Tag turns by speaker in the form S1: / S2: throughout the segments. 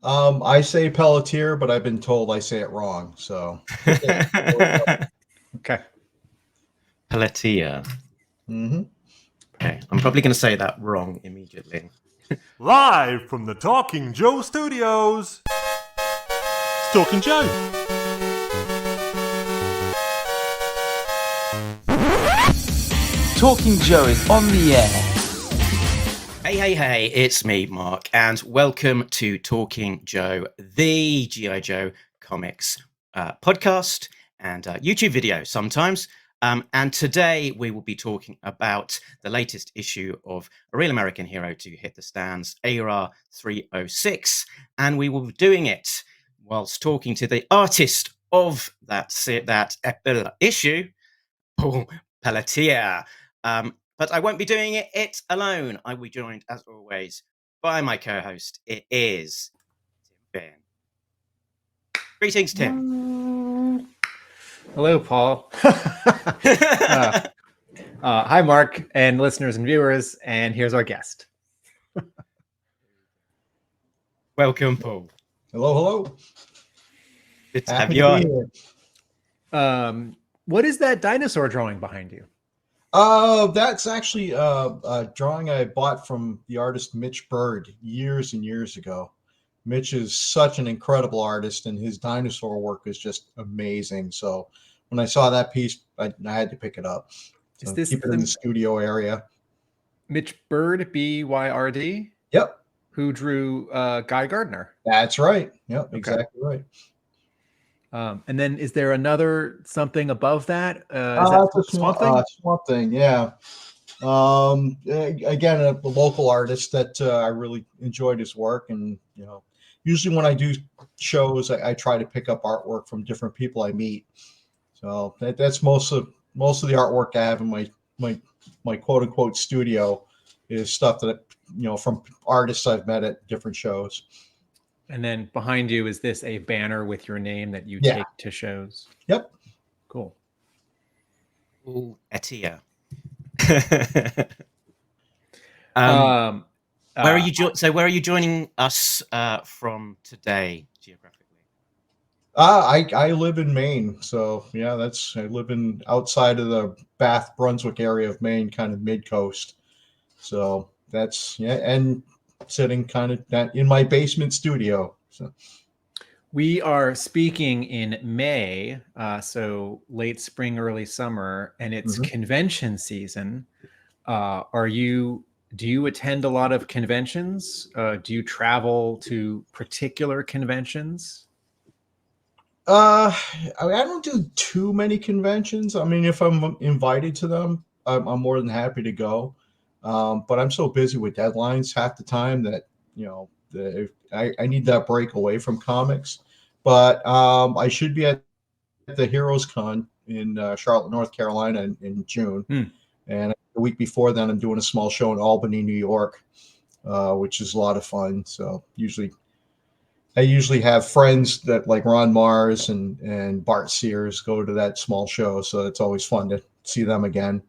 S1: I say Pelletier, but I've been told I say it wrong. So,
S2: Okay.
S3: Pelletier.
S1: mm-hmm.
S3: Okay, I'm probably going to say that wrong immediately.
S4: Live from the Talking Joe Studios, it's Talking Joe.
S5: Talking Joe is on the air.
S3: Hey, it's me, Mark, and welcome to Talking Joe, the G.I. Joe comics podcast and YouTube video sometimes. And today we will be talking about the latest issue of A Real American Hero to hit the stands, ARAH 306, and we will be doing it whilst talking to the artist of that issue, Paul Pelletier. But I won't be doing it alone. I will be joined, as always, by my co-host. It is Tim Finn. Greetings, Tim.
S2: Hello, Paul. Hi, Mark, and listeners and viewers. And here's our guest.
S3: Welcome, Paul.
S1: Hello.
S3: Good to have you on.
S2: What is that dinosaur drawing behind you?
S1: That's actually a drawing I bought from the artist Mitch Bird years and years ago. Mitch is such an incredible artist, and his dinosaur work is just amazing. So when I saw that piece, I had to pick it up. So
S2: Is this
S1: keep it in the studio area?
S2: Mitch Bird, B-Y-R-D?
S1: Yep.
S2: Who drew Guy Gardner?
S1: That's right. Yep,
S2: Okay.
S1: exactly right.
S2: And then is there another something above that? Is
S1: that
S2: Swamp Thing?
S1: Swamp Thing, yeah. Again, a local artist that I really enjoyed his work, and usually when I do shows, I try to pick up artwork from different people I meet. So that's most of the artwork I have in my quote unquote studio is stuff that from artists I've met at different shows.
S2: And then behind you, is this a banner with your name that you take to shows?
S1: Yep.
S2: Cool.
S3: Paul Pelletier. Where are you? So where are you joining us from today, geographically?
S1: I live in Maine, so yeah, I live in outside of the Bath Brunswick area of Maine, kind of mid coast. So that's and sitting kind of in my basement studio. So
S2: we are speaking in May, so late spring, early summer, and it's convention season. Do you attend a lot of conventions? Do you travel to particular conventions?
S1: I don't do too many conventions. I mean, if I'm invited to them, I'm more than happy to go. But I'm so busy with deadlines half the time that I need that break away from comics. But I should be at the Heroes Con in Charlotte, North Carolina in June. And the week before then, I'm doing a small show in Albany, New York, which is a lot of fun. So I usually have friends that like Ron Mars and Bart Sears go to that small show. So it's always fun to see them again.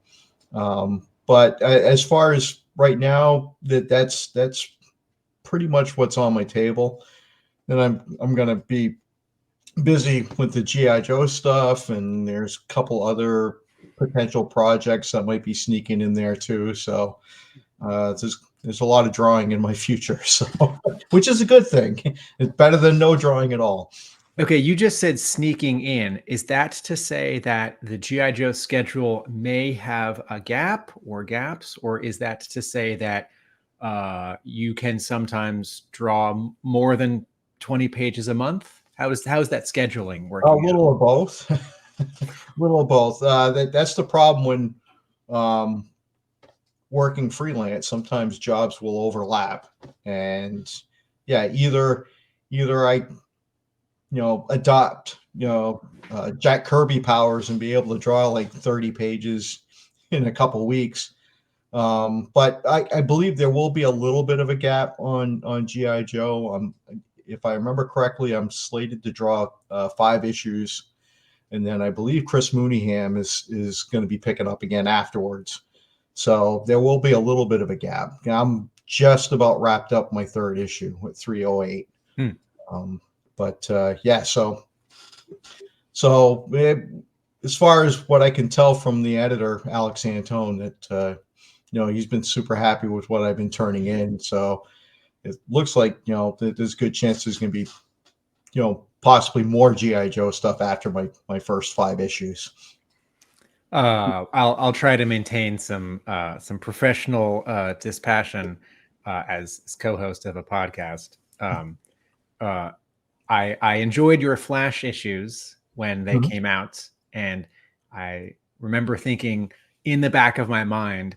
S1: But as far as right now, that's pretty much what's on my table. And I'm going to be busy with the G.I. Joe stuff, and there's a couple other potential projects that might be sneaking in there too. So there's a lot of drawing in my future, so which is a good thing. It's better than no drawing at all.
S2: Okay, you just said sneaking in. Is that to say that the G.I. Joe schedule may have a gap or gaps, or is that to say that you can sometimes draw more than 20 pages a month? How is that scheduling working?
S1: A little of both. Little of both. That's the problem when working freelance. Sometimes jobs will overlap, and either I adopt Jack Kirby powers and be able to draw like 30 pages in a couple of weeks. But I believe there will be a little bit of a gap on G.I. Joe. If I remember correctly, I'm slated to draw 5 issues, and then I believe Chris Mooneyham is going to be picking up again afterwards. So there will be a little bit of a gap. I'm just about wrapped up my 3rd issue with 308. Yeah, as far as what I can tell from the editor, Alex Antone, that he's been super happy with what I've been turning in. So it looks like there's a good chance there's going to be possibly more GI Joe stuff after my first 5 issues.
S2: I'll try to maintain some professional dispassion as co-host of a podcast. I enjoyed your Flash issues when they
S1: Mhm.
S2: came out, and I remember thinking in the back of my mind,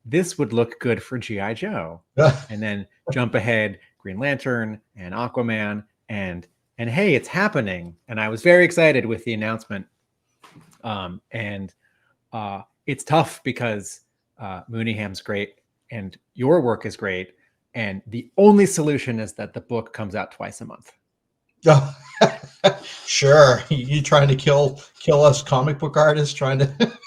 S2: this would look good for GI Joe, and then jump ahead, Green Lantern and Aquaman, and hey, it's happening, and I was very excited with the announcement. It's tough because Mooneyham's great and your work is great, and the only solution is that the book comes out twice a month.
S1: Sure, you trying to kill us comic book artists? Trying to?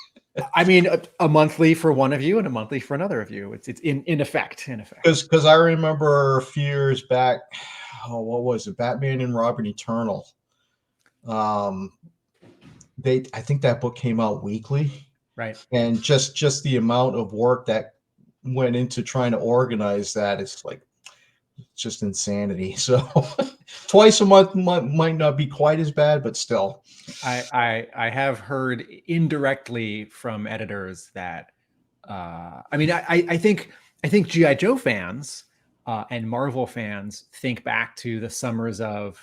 S2: I mean, a monthly for one of you and a monthly for another of you. It's in effect.
S1: Because I remember a few years back, what was it? Batman and Robin Eternal. I think that book came out weekly,
S2: Right?
S1: and just the amount of work that went into trying to organize that is like just insanity. So twice a month might not be quite as bad, but still.
S2: I have heard indirectly from editors that I think GI Joe fans and Marvel fans think back to the summers of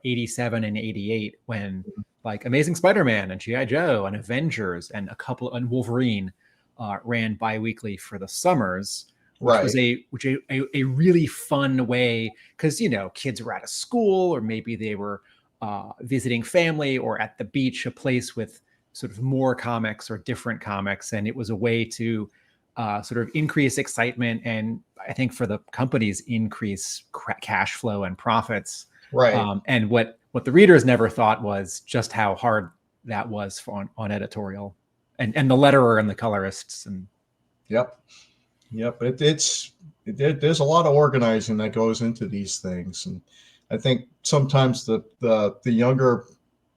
S2: 87 and 88 when like Amazing Spider-Man and GI Joe and Avengers and and Wolverine ran bi-weekly for the summers, which was a really fun way, because kids were out of school, or maybe they were visiting family or at the beach, a place with sort of more comics or different comics, and it was a way to sort of increase excitement, and I think for the companies increase cash flow and profits.
S1: Right.
S2: And what the readers never thought was just how hard that was on editorial and the letterer and the colorists. And
S1: Yep. There's a lot of organizing that goes into these things, and I think sometimes the younger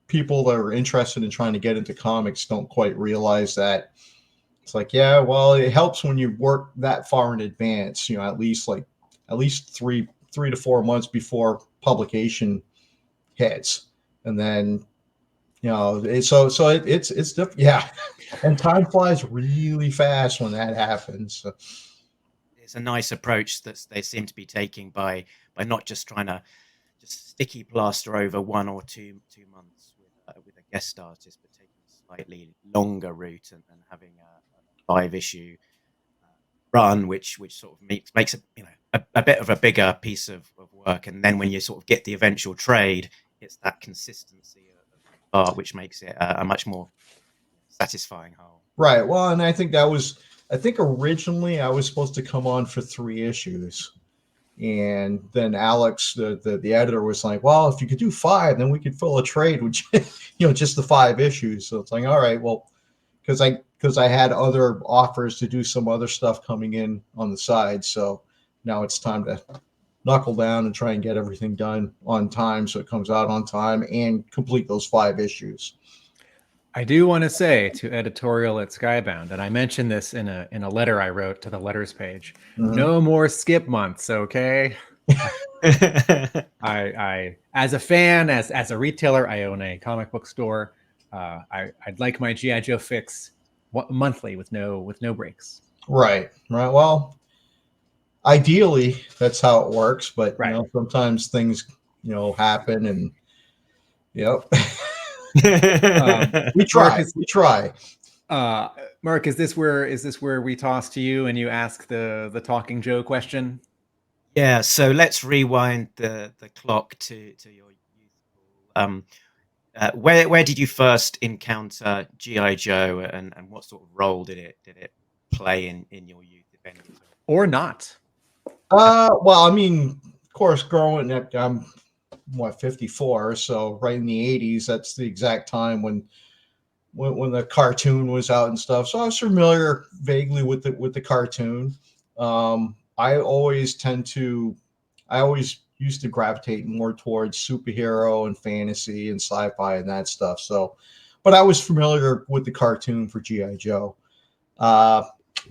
S1: people that are interested in trying to get into comics don't quite realize that. It's like, yeah, well, it helps when you work that far in advance, at least 3 to 4 months before publication hits. And then, it's different. Yeah. And time flies really fast when that happens. So.
S3: It's a nice approach that they seem to be taking by not just trying to just sticky plaster over 1 or 2 months with a guest artist, but taking a slightly longer route and having a 5-issue run, which sort of makes a bit of a bigger piece of work. And then when you sort of get the eventual trade, it's that consistency of art which makes it a much more satisfying whole.
S1: Right. Well, and I think originally I was supposed to come on for 3 issues. And then Alex, the editor, was like, well, if you could do 5, then we could fill a trade with just the 5 issues. So it's like, all right, well, because I had other offers to do some other stuff coming in on the side. So now it's time to knuckle down and try and get everything done on time, so it comes out on time and complete those 5 issues.
S2: I do want to say to editorial at Skybound, and I mentioned this in a letter I wrote to the letters page, no more skip months, okay? I as a fan, as a retailer, I own a comic book store. I'd like my GI Joe fix monthly with no breaks.
S1: Right. Well, ideally that's how it works, but sometimes things happen, and yep. We try.
S2: Mark, is this where we toss to you and you ask the Talking Joe question?
S3: Yeah, so let's rewind the clock to your youthful. Where did you first encounter GI Joe, and what sort of role did it play in your youth, if any?
S2: Or not?
S1: Well, I mean, of course, growing up, I'm 54, so right in the 80s, that's the exact time when the cartoon was out and stuff. So I was familiar vaguely with the cartoon. I always used to gravitate more towards superhero and fantasy and sci-fi and that stuff. So, but I was familiar with the cartoon for G.I. Joe.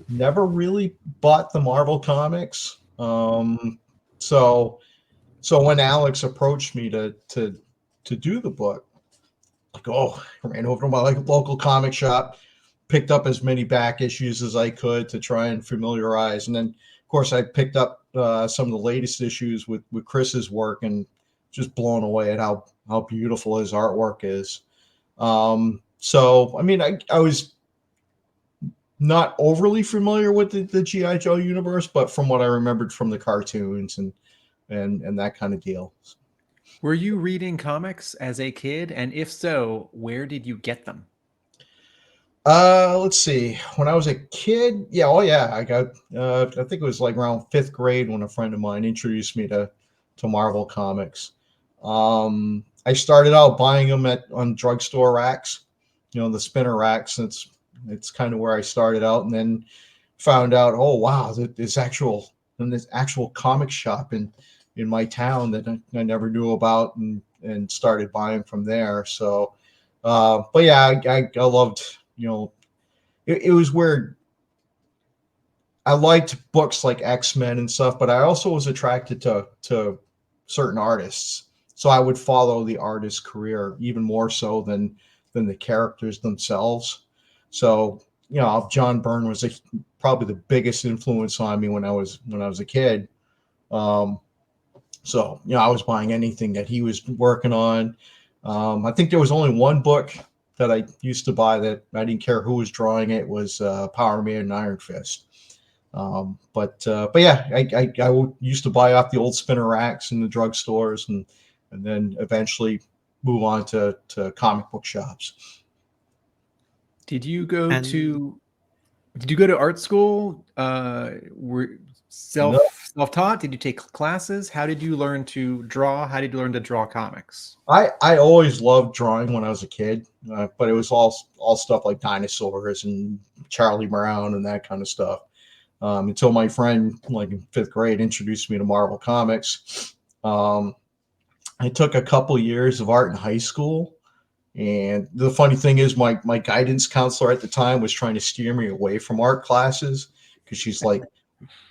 S1: Never really bought the Marvel comics. So when Alex approached me to do the book, like, oh, I ran over to my local comic shop, picked up as many back issues as I could to try and familiarize, and then of course I picked up some of the latest issues with Chris's work, and just blown away at how beautiful his artwork is. So I mean, I was not overly familiar with the G.I. Joe universe, but from what I remembered from the cartoons and that kind of deal.
S2: Were you reading comics as a kid? And if so, where did you get them?
S1: Let's see. When I was a kid, I got. I think it was like around 5th grade when a friend of mine introduced me to Marvel comics. I started out buying them on drugstore racks, the spinner racks. It's kind of where I started out, and then found out, oh wow, this actual comic shop in my town that I never knew about, and started buying from there. So, but yeah, I loved, it was weird. I liked books like X-Men and stuff, but I also was attracted to certain artists. So I would follow the artist's career even more so than the characters themselves. So, John Byrne was probably the biggest influence on me when I was a kid. So, I was buying anything that he was working on. I think there was only one book that I used to buy that I didn't care who was drawing it, was Power Man and Iron Fist. But yeah, I used to buy off the old spinner racks in the drugstores, and then eventually move on to comic book shops.
S2: Did you go to art school? Were self-taught? Did you take classes? How did you learn to draw? How did you learn to draw comics?
S1: I always loved drawing when I was a kid, but it was all stuff like dinosaurs and Charlie Brown and that kind of stuff. Until my friend, like in 5th grade, introduced me to Marvel comics. I took a couple years of art in high school. And the funny thing is, my guidance counselor at the time was trying to steer me away from art classes, because she's like,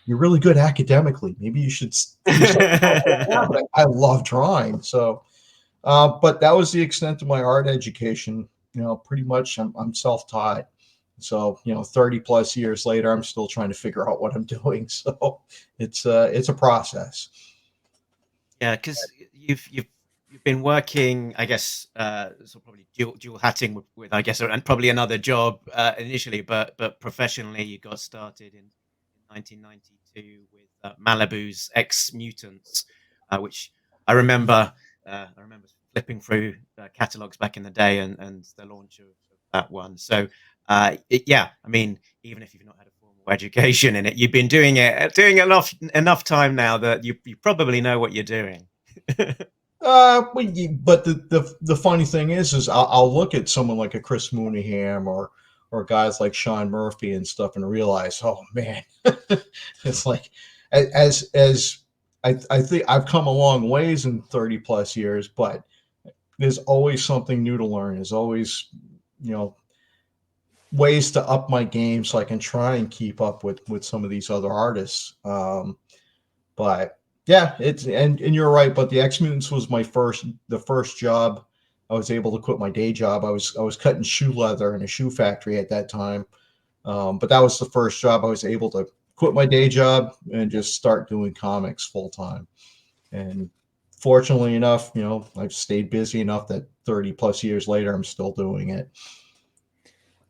S1: you're really good academically. Maybe you should do something else. Yeah, but I love drawing. So, but that was the extent of my art education. Pretty much I'm self-taught. So, 30 plus years later, I'm still trying to figure out what I'm doing. So it's a process.
S3: Yeah, because you've been working, I guess, so probably dual hatting with, I guess, and probably another job initially, but professionally, you got started in 1992 with Malibu's Ex-Mutants, which I remember flipping through catalogs back in the day, and the launch of that one. So, yeah, I mean, even if you've not had a formal education in it, you've been doing enough time now that you probably know what you're doing.
S1: But the funny thing is I'll look at someone like a Chris Mooneyham or guys like Sean Murphy and stuff, and realize, oh man, it's like, as I think I've come a long ways in 30 plus years, but there's always something new to learn. There's always, ways to up my game so I can try and keep up with some of these other artists. But yeah, and you're right. But the X-Mutants was the first job I was able to quit my day job. I was cutting shoe leather in a shoe factory at that time. But that was the first job I was able to quit my day job and just start doing comics full time. And fortunately enough, I've stayed busy enough that 30 plus years later, I'm still doing it.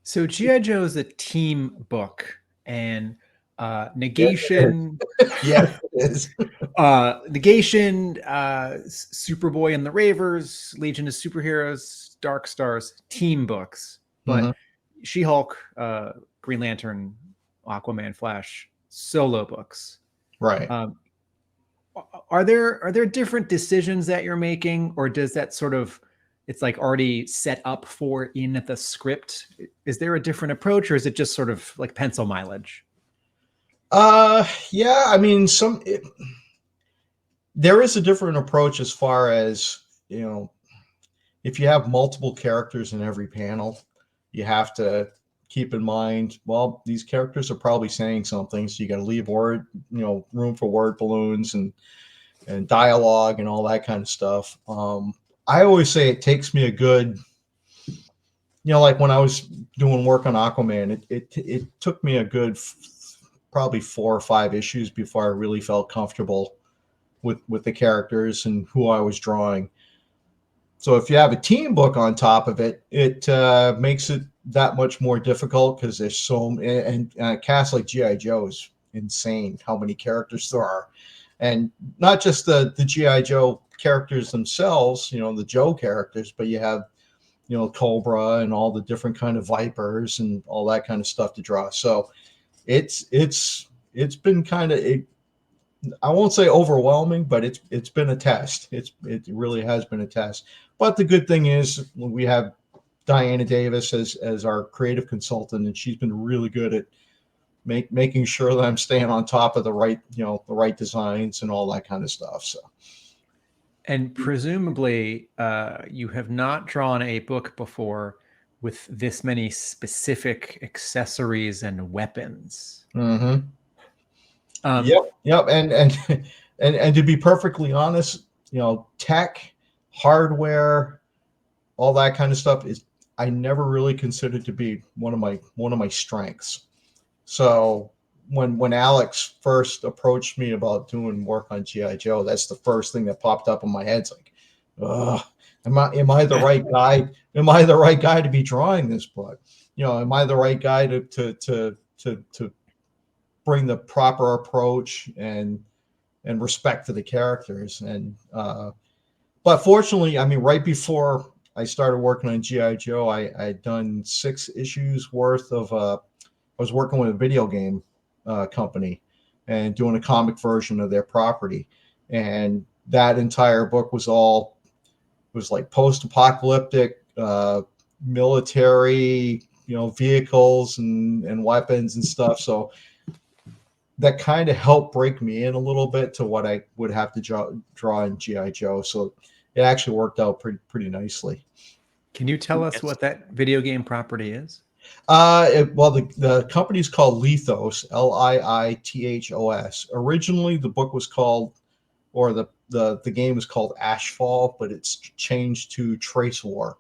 S2: So G.I. Joe is a team book, and Negation,
S1: yeah, it is.
S2: Negation, Superboy and the Ravers, Legion of Superheroes, Dark Stars, team books. But She-Hulk, Green Lantern, Aquaman, Flash, solo books.
S1: Right.
S2: Are there different decisions that you're making, or does that sort of, it's like already set up for in the script? Is there a different approach, or is it just sort of like pencil mileage?
S1: Yeah, I mean, there is a different approach as far as, if you have multiple characters in every panel, you have to keep in mind, well, these characters are probably saying something, so you got to leave room for word balloons and dialogue and all that kind of stuff. I always say it takes me a good, like when I was doing work on Aquaman, it took me a good probably 4 or 5 issues before I really felt comfortable with the characters and who I was drawing. So if you have a team book on top of it, it makes it that much more difficult because there's and a cast like G.I. Joe is insane how many characters there are. And not just the G.I. Joe characters themselves, the Joe characters, but you have, Cobra and all the different kind of Vipers and all that kind of stuff to draw. So it's been kind of, I won't say overwhelming, but it's been a test. It really has been a test. But the good thing is we have Diana Davis as our creative consultant, and she's been really good at making sure that I'm staying on top of the right designs and all that kind of stuff. So.
S2: And presumably, you have not drawn a book before with this many specific accessories and weapons.
S1: Mm-hmm. Yep. And to be perfectly honest, tech, hardware, all that kind of stuff I never really considered to be one of my strengths. So when Alex first approached me about doing work on G.I. Joe, that's the first thing that popped up in my head. It's like, am I the right guy? Am I the right guy to be drawing this book? Am I the right guy to bring the proper approach and respect for the characters? And but fortunately, I mean, right before I started working on G.I. Joe, I'd done 6 issues worth of I was working with a video game company and doing a comic version of their property, and that entire book was like post-apocalyptic military, vehicles and weapons and stuff. So that kind of helped break me in a little bit to what I would have to draw in G.I. Joe. So it actually worked out pretty nicely.
S2: Can you tell us what that video game property is?
S1: The company's called Lithos, Liithos. Originally, the book was called, or the game was called Ashfall, but it's changed to Trace War.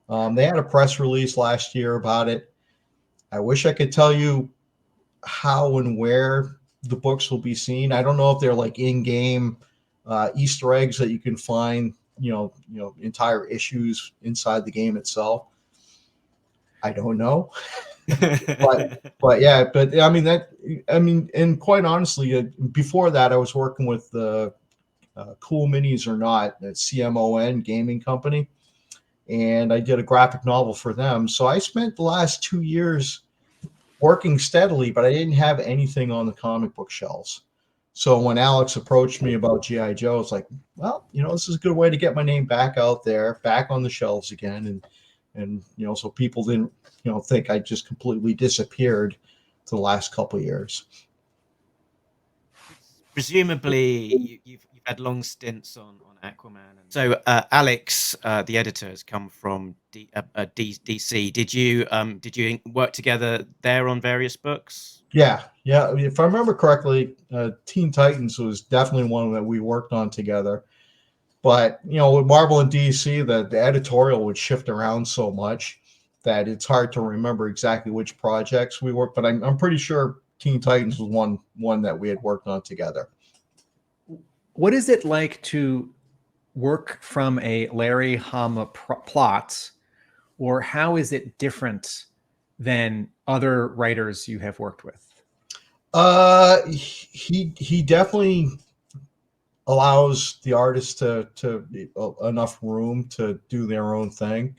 S1: They had a press release last year about it. I wish I could tell you how and where the books will be seen. I don't know if they're like in-game Easter eggs that you can find, entire issues inside the game itself. I don't know, but yeah, and quite honestly, before that, I was working with the Cool Minis or Not, at CMON gaming company, and I did a graphic novel for them. So I spent the last 2 years working steadily, but I didn't have anything on the comic book shelves. So when Alex approached me about G.I. Joe, it's like, well, this is a good way to get my name back out there, back on the shelves again, and so people didn't think I just completely disappeared for the last couple of years.
S3: Presumably, you've had long stints on Aquaman. So Alex, the editor, has come from DC. Did you work together there on various books?
S1: Yeah. If I remember correctly, Teen Titans was definitely one that we worked on together. But with Marvel and DC, the editorial would shift around so much that it's hard to remember exactly which projects we worked. But I'm pretty sure Teen Titans was one that we had worked on together.
S2: What is it like to work from a Larry Hama plot, or how is it different than other writers you have worked with?
S1: He definitely allows the artists to enough room to do their own thing.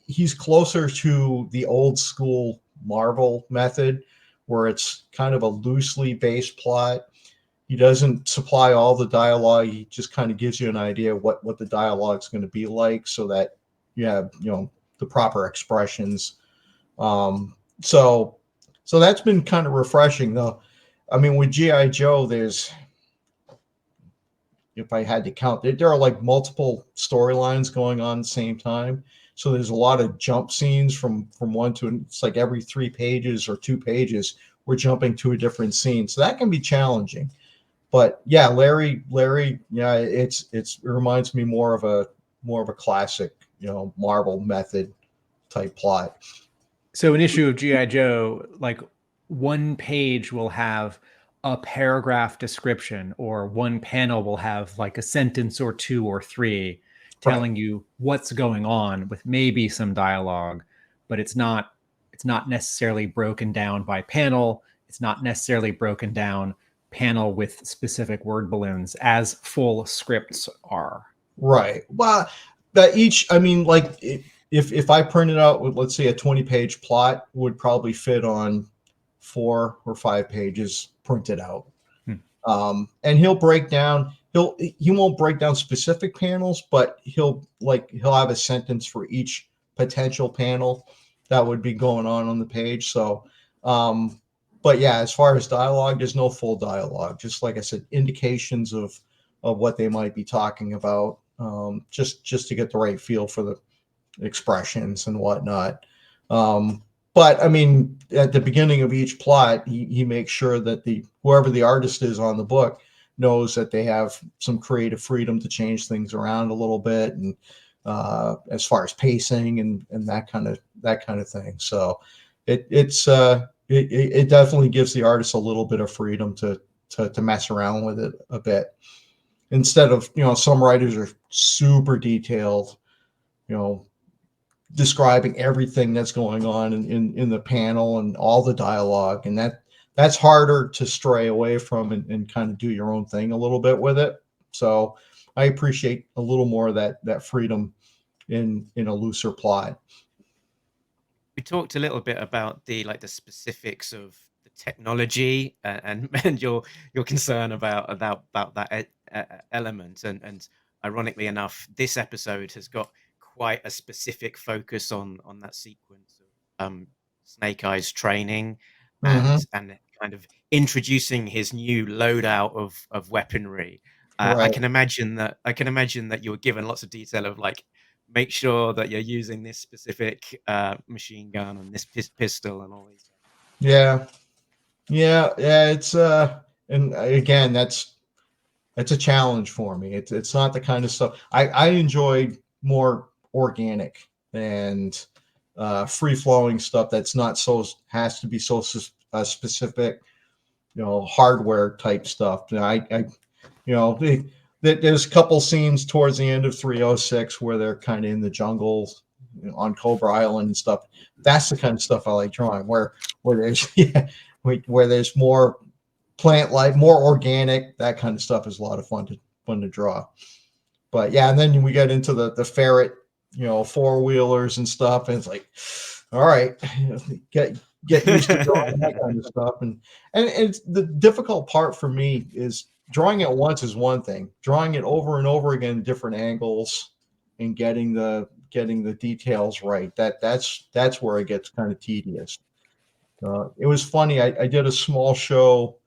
S1: He's closer to the old school Marvel method, where it's kind of a loosely based plot. He doesn't supply all the dialogue. He just kind of gives you an idea of what the dialogue is going to be like, so that you have the proper expressions. So that's been kind of refreshing, though. I mean, with G.I. Joe, there's if I had to count, there are like multiple storylines going on at the same time. So there's a lot of jump scenes from one to, it's like every 3 pages or 2 pages, we're jumping to a different scene. So that can be challenging. But yeah, Larry, yeah, it reminds me more of a classic, Marvel method type plot.
S2: So an issue of GI Joe, like one page will have a paragraph description, or one panel will have like a sentence or 2 or 3 telling you what's going on, with maybe some dialogue, but it's not necessarily broken down by panel. It's not necessarily broken down panel with specific word balloons as full scripts are.
S1: Right. Well, I mean, like if I printed out, let's say, a 20-page plot, would probably fit on 4 or 5 pages printed out. And he'll break down, he won't break down specific panels, but he'll have a sentence for each potential panel that would be going on the page. So, but yeah, as far as dialogue, there's no full dialogue. Just like I said, indications of what they might be talking about, just to get the right feel for the expressions and whatnot. But I mean, at the beginning of each plot, he makes sure that whoever the artist is on the book knows that they have some creative freedom to change things around a little bit, and as far as pacing and that kind of thing. So it definitely gives the artist a little bit of freedom to mess around with it a bit, instead of, some writers are super detailed, describing everything that's going on in the panel and all the dialogue, and that's harder to stray away from and kind of do your own thing a little bit with it. So I appreciate a little more of that freedom in a looser plot.
S3: We talked a little bit about the specifics of the technology, and your concern about that element, and ironically enough, this episode has got quite a specific focus on that sequence of Snake Eyes training and kind of introducing his new loadout of weaponry.
S1: Right.
S3: I can imagine that you were given lots of detail of make sure that you're using this specific machine gun and this pistol and all these.
S1: Yeah. It's and again, that's a challenge for me. It's not the kind of stuff I enjoyed. More organic and free flowing stuff that's not has to be so specific, hardware type stuff. There's a couple scenes towards the end of 306 where they're kind of in the jungle, on Cobra Island and stuff. That's the kind of stuff I like drawing, where there's where there's more plant life, more organic. That kind of stuff is a lot of fun to draw. But yeah, and then we get into the ferret, 4-wheelers and stuff, and it's like, all right, get used to drawing that kind of stuff. And it's the difficult part for me is drawing it once is one thing, drawing it over and over again, different angles, and getting the details right. That's where it gets kind of tedious. It was funny. I did a small show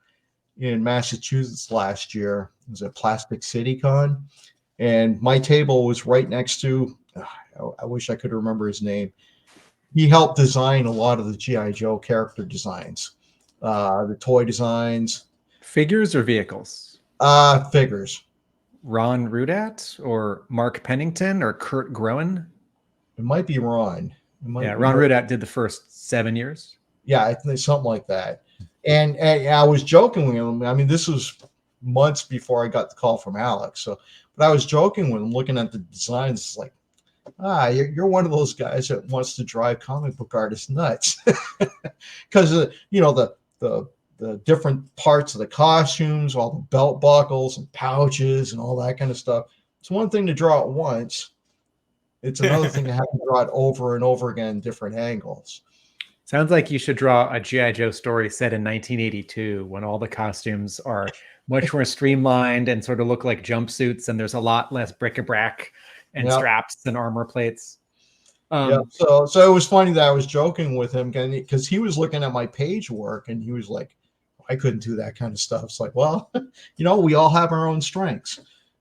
S1: in Massachusetts last year. It was at Plastic City Con. And my table was right next to, I wish I could remember his name. He helped design a lot of the G.I. Joe character designs, the toy designs.
S2: Figures or vehicles?
S1: Figures.
S2: Ron Rudat or Mark Pennington or Kurt Groen?
S1: It might be Ron.
S2: Ron Rudat did the first 7 years.
S1: Yeah, I think something like that. And I was joking with him. I mean, this was months before I got the call from Alex. But I was joking with him, looking at the designs. It's like, you're one of those guys that wants to drive comic book artists nuts, because the different parts of the costumes, all the belt buckles and pouches and all that kind of stuff. It's one thing to draw it once. It's another thing to have to draw it over and over again, different angles.
S2: Sounds like you should draw a G.I. Joe story set in 1982, when all the costumes are much more streamlined and sort of look like jumpsuits, and there's a lot less bric-a-brac and straps and armor plates.
S1: So it was funny that I was joking with him, because he was looking at my page work and he was like, I couldn't do that kind of stuff. It's like, well, we all have our own strengths.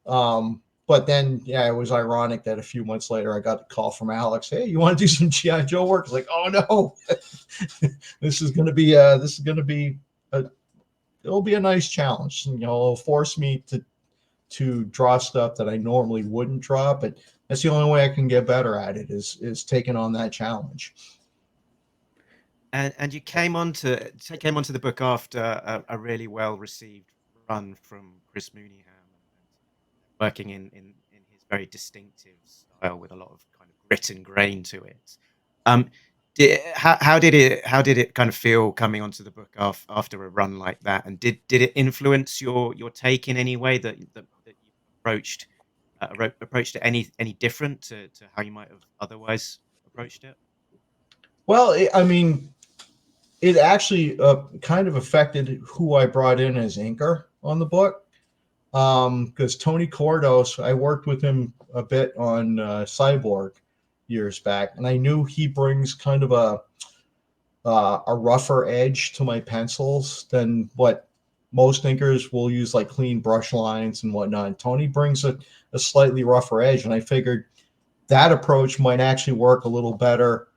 S1: But then, yeah, it was ironic that a few months later I got a call from Alex. Hey, you want to do some GI Joe work? It's like, oh no, this is going to be it'll be a nice challenge. You know, it'll force me to draw stuff that I normally wouldn't draw, but that's the only way I can get better at it is taking on that challenge.
S3: And you came onto the book after a really well received run from Chris Mooneyham, working in his very distinctive style with a lot of kind of grit and grain to it. How did it kind of feel coming onto the book after a run like that? And did it influence your take in any way that you approached it any different to how you might have otherwise approached it?
S1: Well, it actually kind of affected who I brought in as inker on the book. Because Tony Cordos, I worked with him a bit on Cyborg years back, and I knew he brings kind of a rougher edge to my pencils than what most inkers will use, like clean brush lines and whatnot. And Tony brings a slightly rougher edge, and I figured that approach might actually work a little better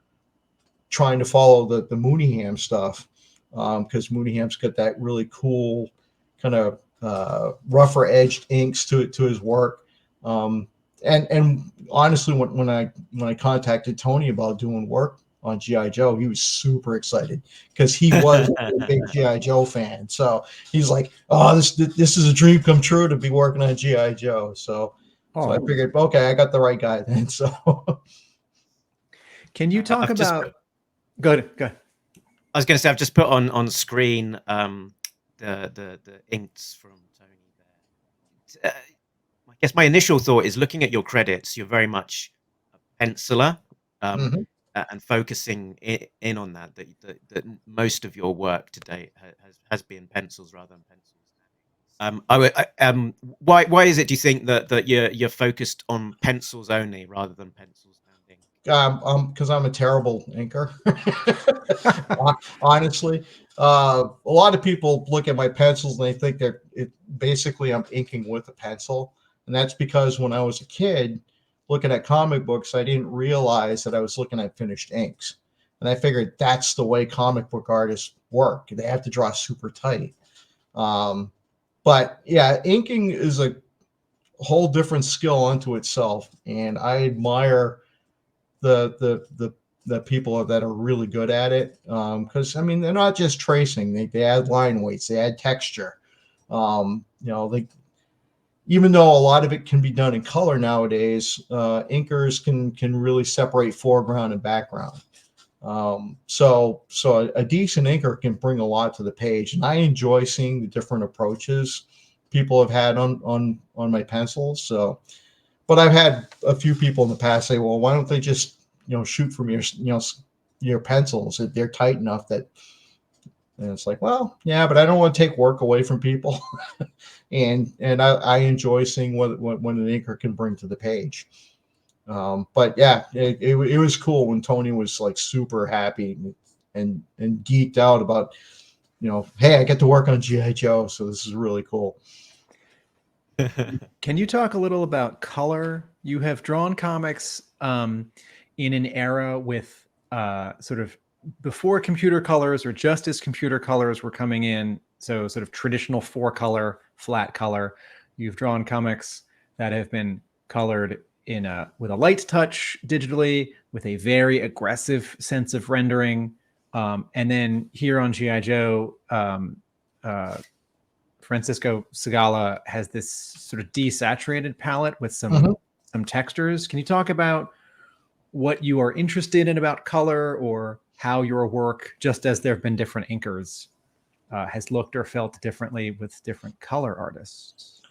S1: trying to follow the Mooneyham stuff, because Mooneyham's got that really cool kind of rougher edged inks to his work. And honestly, when I contacted Tony about doing work on GI Joe, he was super excited because he was a big GI Joe fan. So he's like, "Oh, this is a dream come true to be working on GI Joe." So I figured, okay, I got the right guy then. So
S2: can you talk about? Go ahead.
S3: I was going to say I've just put on screen the inks from Tony there. I guess my initial thought is looking at your credits, you're very much a penciler, and focusing in on that most of your work to date has been pencils rather than pencils. Why is it, do you think, that you're focused on pencils only rather than pencils and ink?
S1: Because I'm a terrible inker. Honestly, a lot of people look at my pencils and they think basically I'm inking with a pencil, and that's because when I was a kid looking at comic books, I didn't realize that I was looking at finished inks, and I figured that's the way comic book artists work. They have to draw super tight. But yeah, inking is a whole different skill unto itself, and I admire the people that are really good at it, because they're not just tracing. They add line weights, they add texture. Even though a lot of it can be done in color nowadays, inkers can really separate foreground and background. So a decent inker can bring a lot to the page, and I enjoy seeing the different approaches people have had on my pencils. So, but I've had a few people in the past say, well, why don't they just shoot from your pencils? They're tight enough that, and it's like, well, yeah, but I don't want to take work away from people. and I enjoy seeing what an inker can bring to the page. But yeah, it was cool when Tony was like super happy and geeked out about, hey, I get to work on GI Joe, so this is really cool.
S2: Can you talk a little about color? You have drawn comics in an era with sort of before computer colors, or just as computer colors were coming in. So sort of traditional 4-color, flat color. You've drawn comics that have been colored with a light touch digitally, with a very aggressive sense of rendering. And then here on GI Joe, Francisco Segala has this sort of desaturated palette with some textures. Can you talk about what you are interested in about color, or how your work, just as there have been different inkers, has looked or felt differently with different color artists?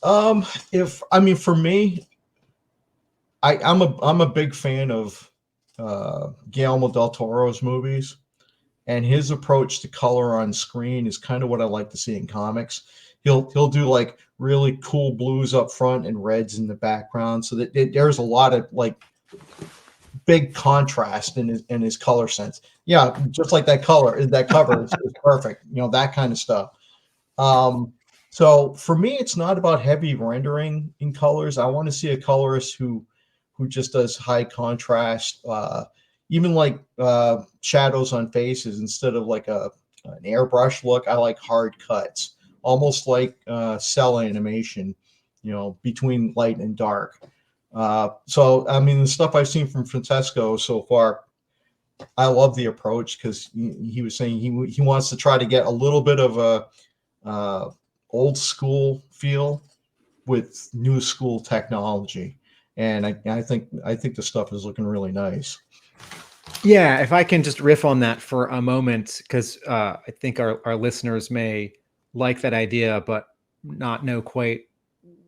S1: For me, I'm a big fan of Guillermo del Toro's movies, and his approach to color on screen is kind of what I like to see in comics. He'll do like really cool blues up front and reds in the background, so that there's a lot of like big contrast in his color sense. Yeah, just like that cover is perfect. That kind of stuff. So for me, it's not about heavy rendering in colors. I want to see a colorist who just does high contrast, even like shadows on faces instead of like an airbrush look. I like hard cuts, almost like cell animation, between light and dark. So I mean, the stuff I've seen from Francesco so far, I love the approach because he was saying he wants to try to get a little bit of a old school feel with new school technology, and I think the stuff is looking really nice.
S2: Yeah, if I can just riff on that for a moment, because I think our listeners may like that idea, but not know quite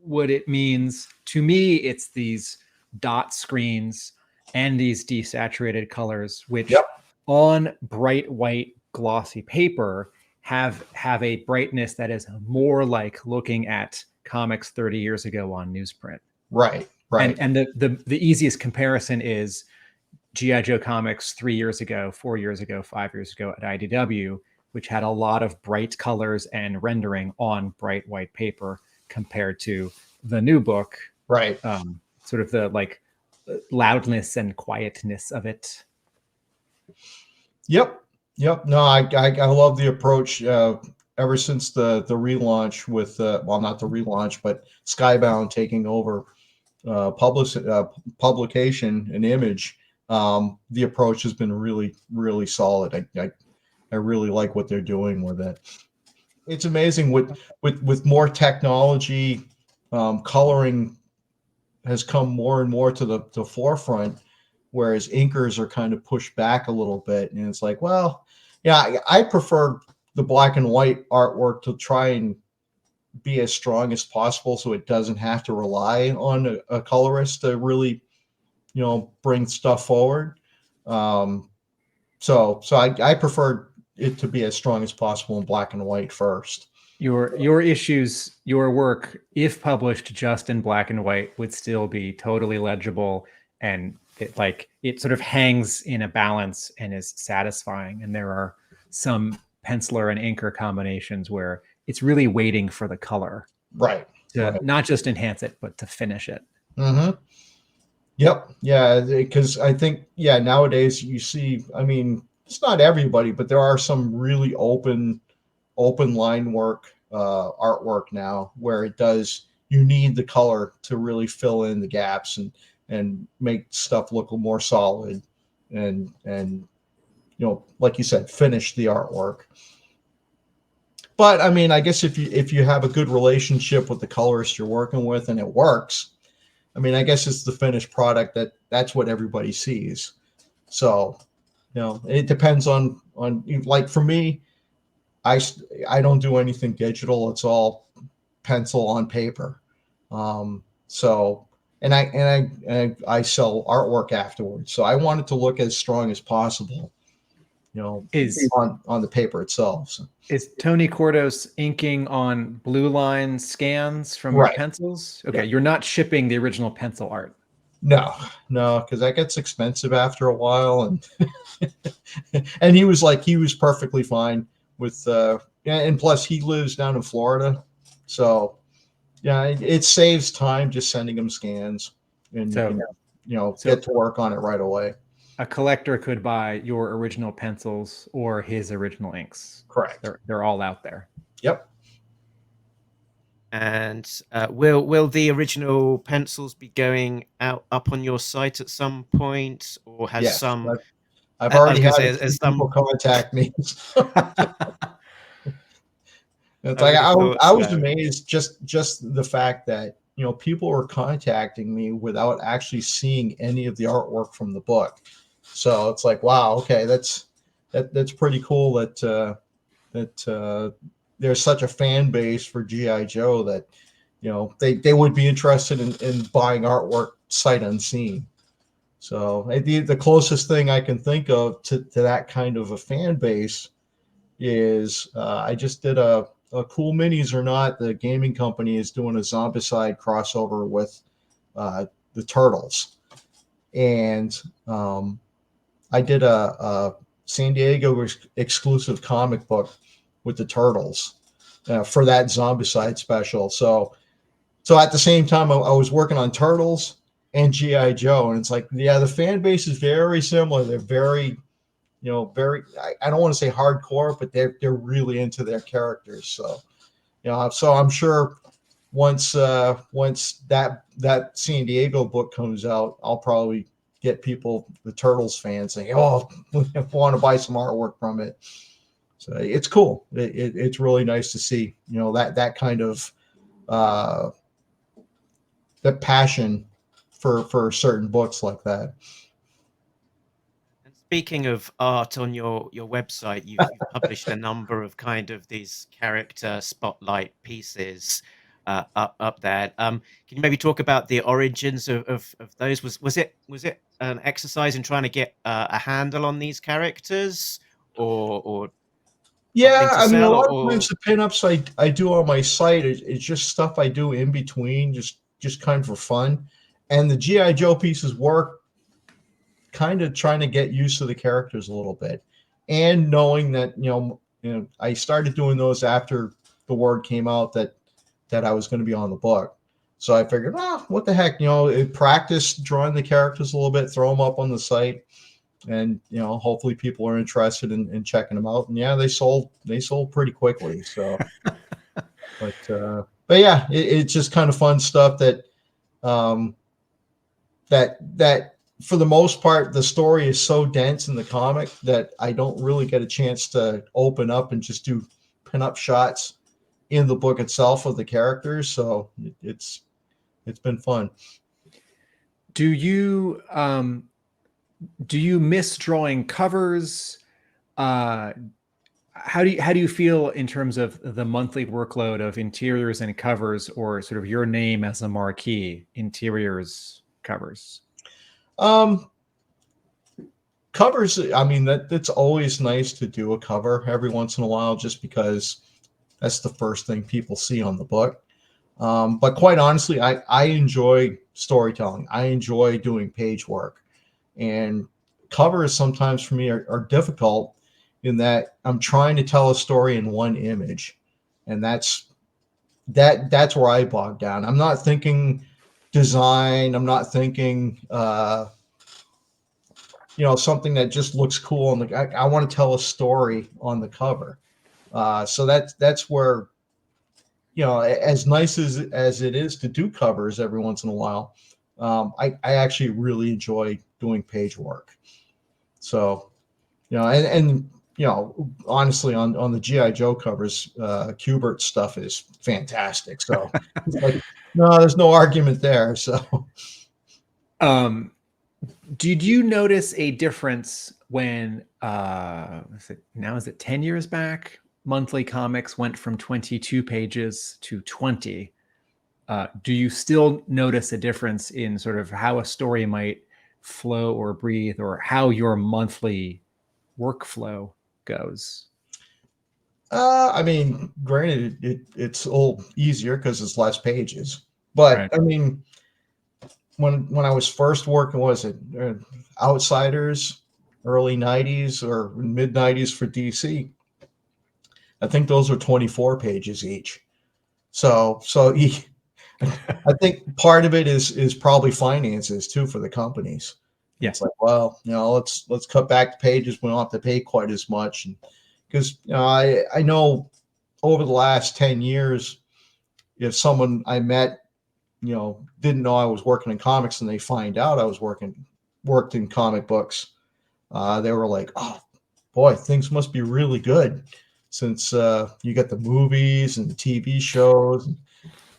S2: what it means. To me, it's these dot screens and these desaturated colors, which
S1: Yep.
S2: on bright white glossy paper have a brightness that is more like looking at comics 30 years ago on newsprint.
S1: Right.
S2: And the easiest comparison is G.I. Joe comics 3 years ago, 4 years ago, 5 years ago at IDW, which had a lot of bright colors and rendering on bright white paper compared to the new book.
S1: Right.
S2: Sort of the like loudness and quietness of it.
S1: Yep. No, I love the approach. Ever since the relaunch with well, not the relaunch, but Skybound taking over publication and image, the approach has been really solid. I really like what they're doing with it. It's amazing with more technology, coloring has come more and more to the forefront, whereas inkers are kind of pushed back a little bit. And it's like, well, yeah, I prefer the black and white artwork to try and be as strong as possible, so it doesn't have to rely on a colorist to really, bring stuff forward. So I prefer it to be as strong as possible in black and white first.
S2: Your issues, your work, if published just in black and white, would still be totally legible, and it sort of hangs in a balance and is satisfying. And there are some penciler and inker combinations where it's really waiting for the color,
S1: right,
S2: to not just enhance it, but to finish it.
S1: Mm-hmm. Yep. Yeah, because I think nowadays you see, I mean, it's not everybody, but there are some really open line work, artwork now where you need the color to really fill in the gaps and make stuff look more solid and like you said, finish the artwork. But I mean, I guess if you have a good relationship with the colorist you're working with and it works, I mean, I guess it's the finished product that's what everybody sees. So, it depends on like for me, I don't do anything digital. It's all pencil on paper. So, and I sell artwork afterwards. So I want it to look as strong as possible, on the paper itself. So.
S2: Is Tony Cordos inking on blue line scans from
S1: Right.
S2: your pencils? Okay,
S1: Yeah.
S2: You're not shipping the original pencil art.
S1: No, because that gets expensive after a while, and and he was perfectly fine with and plus he lives down in Florida, so yeah, it saves time just sending him scans, and
S2: So-
S1: get to work on it right away.
S2: A collector could buy your original pencils or his original inks.
S1: Correct.
S2: They're all out there.
S1: Yep.
S3: And will the original pencils be going out up on your site at some point, or has
S1: Yes,
S3: some?
S1: I've already had
S3: as
S1: people contact me. It's
S3: I
S1: like
S3: would have
S1: I
S3: thought
S1: was
S3: so.
S1: amazed just the fact that people were contacting me without actually seeing any of the artwork from the book. So it's like, wow, okay, that's pretty cool that there's such a fan base for G.I. Joe that they would be interested in buying artwork sight unseen. So the closest thing I can think of to that kind of a fan base is I just did a Cool Minis or Not. The gaming company is doing a Zombicide crossover with the Turtles, and I did a San Diego exclusive comic book with the Turtles. for that Zombicide special. So at the same time, I was working on Turtles and GI Joe, and it's like, yeah, the fan base is very similar. They're very, very. I don't want to say hardcore, but they're really into their characters. So so I'm sure once that San Diego book comes out, I'll probably get people, the Turtles fans, saying, "Oh, I want to buy some artwork from it." So it's cool. It's really nice to see, that kind of that passion for certain books like that.
S3: And speaking of art on your website, you've published a number of kind of these character spotlight pieces up there. Can you maybe talk about the origins of those? Was it an exercise in trying to get a handle on these characters, or
S1: Yeah,
S3: something to
S1: I mean, a
S3: sell,
S1: lot of
S3: or
S1: times the pinups I do on my site, it's just stuff I do in between, just kind of for fun. And the GI Joe pieces work kind of trying to get used to the characters a little bit, and knowing that I started doing those after the word came out that I was going to be on the book. So I figured, what the heck, practice drawing the characters a little bit, throw them up on the site, and hopefully people are interested in checking them out. And yeah, they sold pretty quickly. So, but yeah, it's just kind of fun stuff that that for the most part, the story is so dense in the comic that I don't really get a chance to open up and just do pinup shots in the book itself of the characters. So it's been fun.
S2: Do you miss drawing covers? How do you feel in terms of the monthly workload of interiors and covers, or sort of your name as a marquee, interiors, covers?
S1: Covers, I mean, that's always nice to do a cover every once in a while, just because that's the first thing people see on the book. But quite honestly, I enjoy storytelling. I enjoy doing page work, and covers sometimes for me are difficult in that I'm trying to tell a story in one image, and that's where I bog down. I'm not thinking design. I'm not thinking something that just looks cool. And I want to tell a story on the cover. So that's where, as nice as it is to do covers every once in a while, I actually really enjoy doing page work. So, and honestly, on the GI Joe covers, Kubert stuff is fantastic. So it's like, no, there's no argument there. So,
S2: did you notice a difference when is it 10 years back? Monthly comics went from 22 pages to 20. Do you still notice a difference in sort of how a story might flow or breathe, or how your monthly workflow goes?
S1: I mean, granted, it's a little easier because it's less pages. But
S2: Right.
S1: I mean, when I was first working, was it Outsiders, early '90s or mid '90s for DC? I think those were 24 pages each. So I think part of it is probably finances too for the companies.
S2: Yeah.
S1: It's like, well, let's cut back the pages. We don't have to pay quite as much, because I know over the last 10 years, if someone I met, didn't know I was working in comics and they find out I was worked in comic books, they were like, oh boy, things must be really good since you got the movies and the TV shows.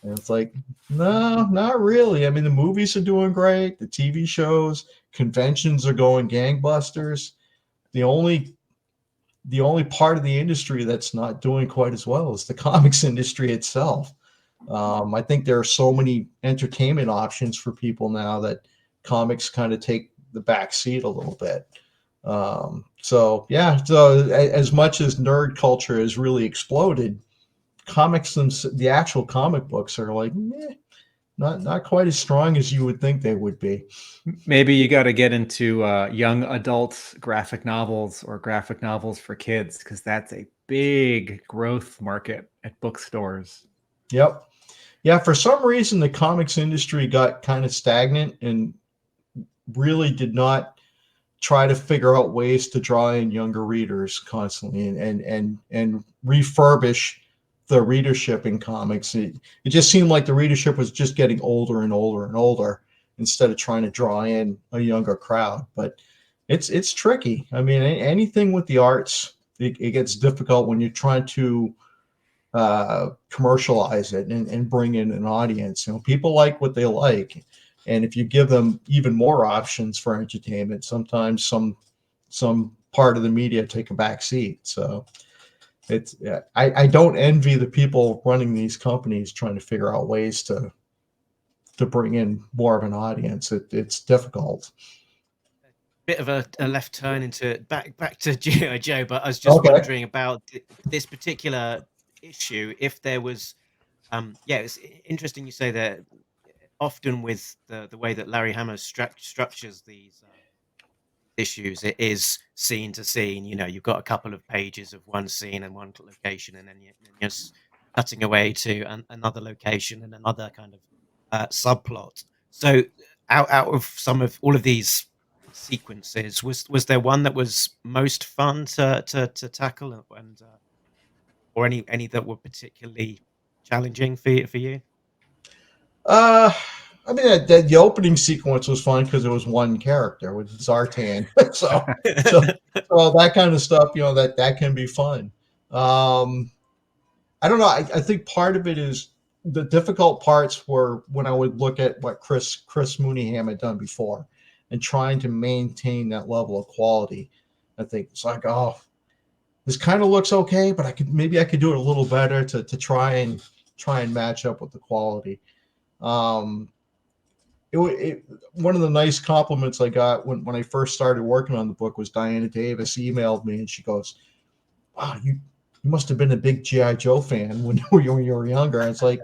S1: And it's like, no, not really. I mean, the movies are doing great. The TV shows, conventions are going gangbusters. The only part of the industry that's not doing quite as well is the comics industry itself. I think there are so many entertainment options for people now that comics kind of take the back seat a little bit. So as much as nerd culture has really exploded, comics the actual comic books are like, not quite as strong as you would think they would be.
S2: Maybe you got to get into young adult graphic novels or graphic novels for kids, because that's a big growth market at bookstores.
S1: Yep. Yeah, for some reason the comics industry got kind of stagnant and really did not try to figure out ways to draw in younger readers constantly and refurbish the readership in comics. It just seemed like the readership was just getting older and older and older instead of trying to draw in a younger crowd. But it's tricky. I mean, anything with the arts, it gets difficult when you're trying to commercialize it and bring in an audience. You know, people like what they like, and if you give them even more options for entertainment, sometimes some part of the media take a back seat. So it's I don't envy the people running these companies trying to figure out ways to bring in more of an audience. It's difficult.
S3: Bit of a left turn into back to GI Joe, but I was just
S1: Okay.
S3: wondering about this particular issue. If there was, yeah, it's interesting you say that. Often with the way that Larry Hama structures these issues, it is scene to scene. You know, you've got a couple of pages of one scene and one location, and then you're cutting away to another location and another kind of subplot. So, out of some of all of these sequences, was there one that was most fun to tackle, and or any that were particularly challenging for you?
S1: Uh, I mean, the opening sequence was fun because it was one character with Zartan. So, so that kind of stuff, you know, that can be fun. Um, I don't know. I think part of it is the difficult parts were when I would look at what Chris Mooneyham had done before and trying to maintain that level of quality. I think it's like, oh, this kind of looks okay, but I could do it a little better to try and match up with the quality. Um, one of the nice compliments I got when I first started working on the book was Diana Davis emailed me and she goes, "Wow, you must have been a big GI Joe fan when you were younger." And it's like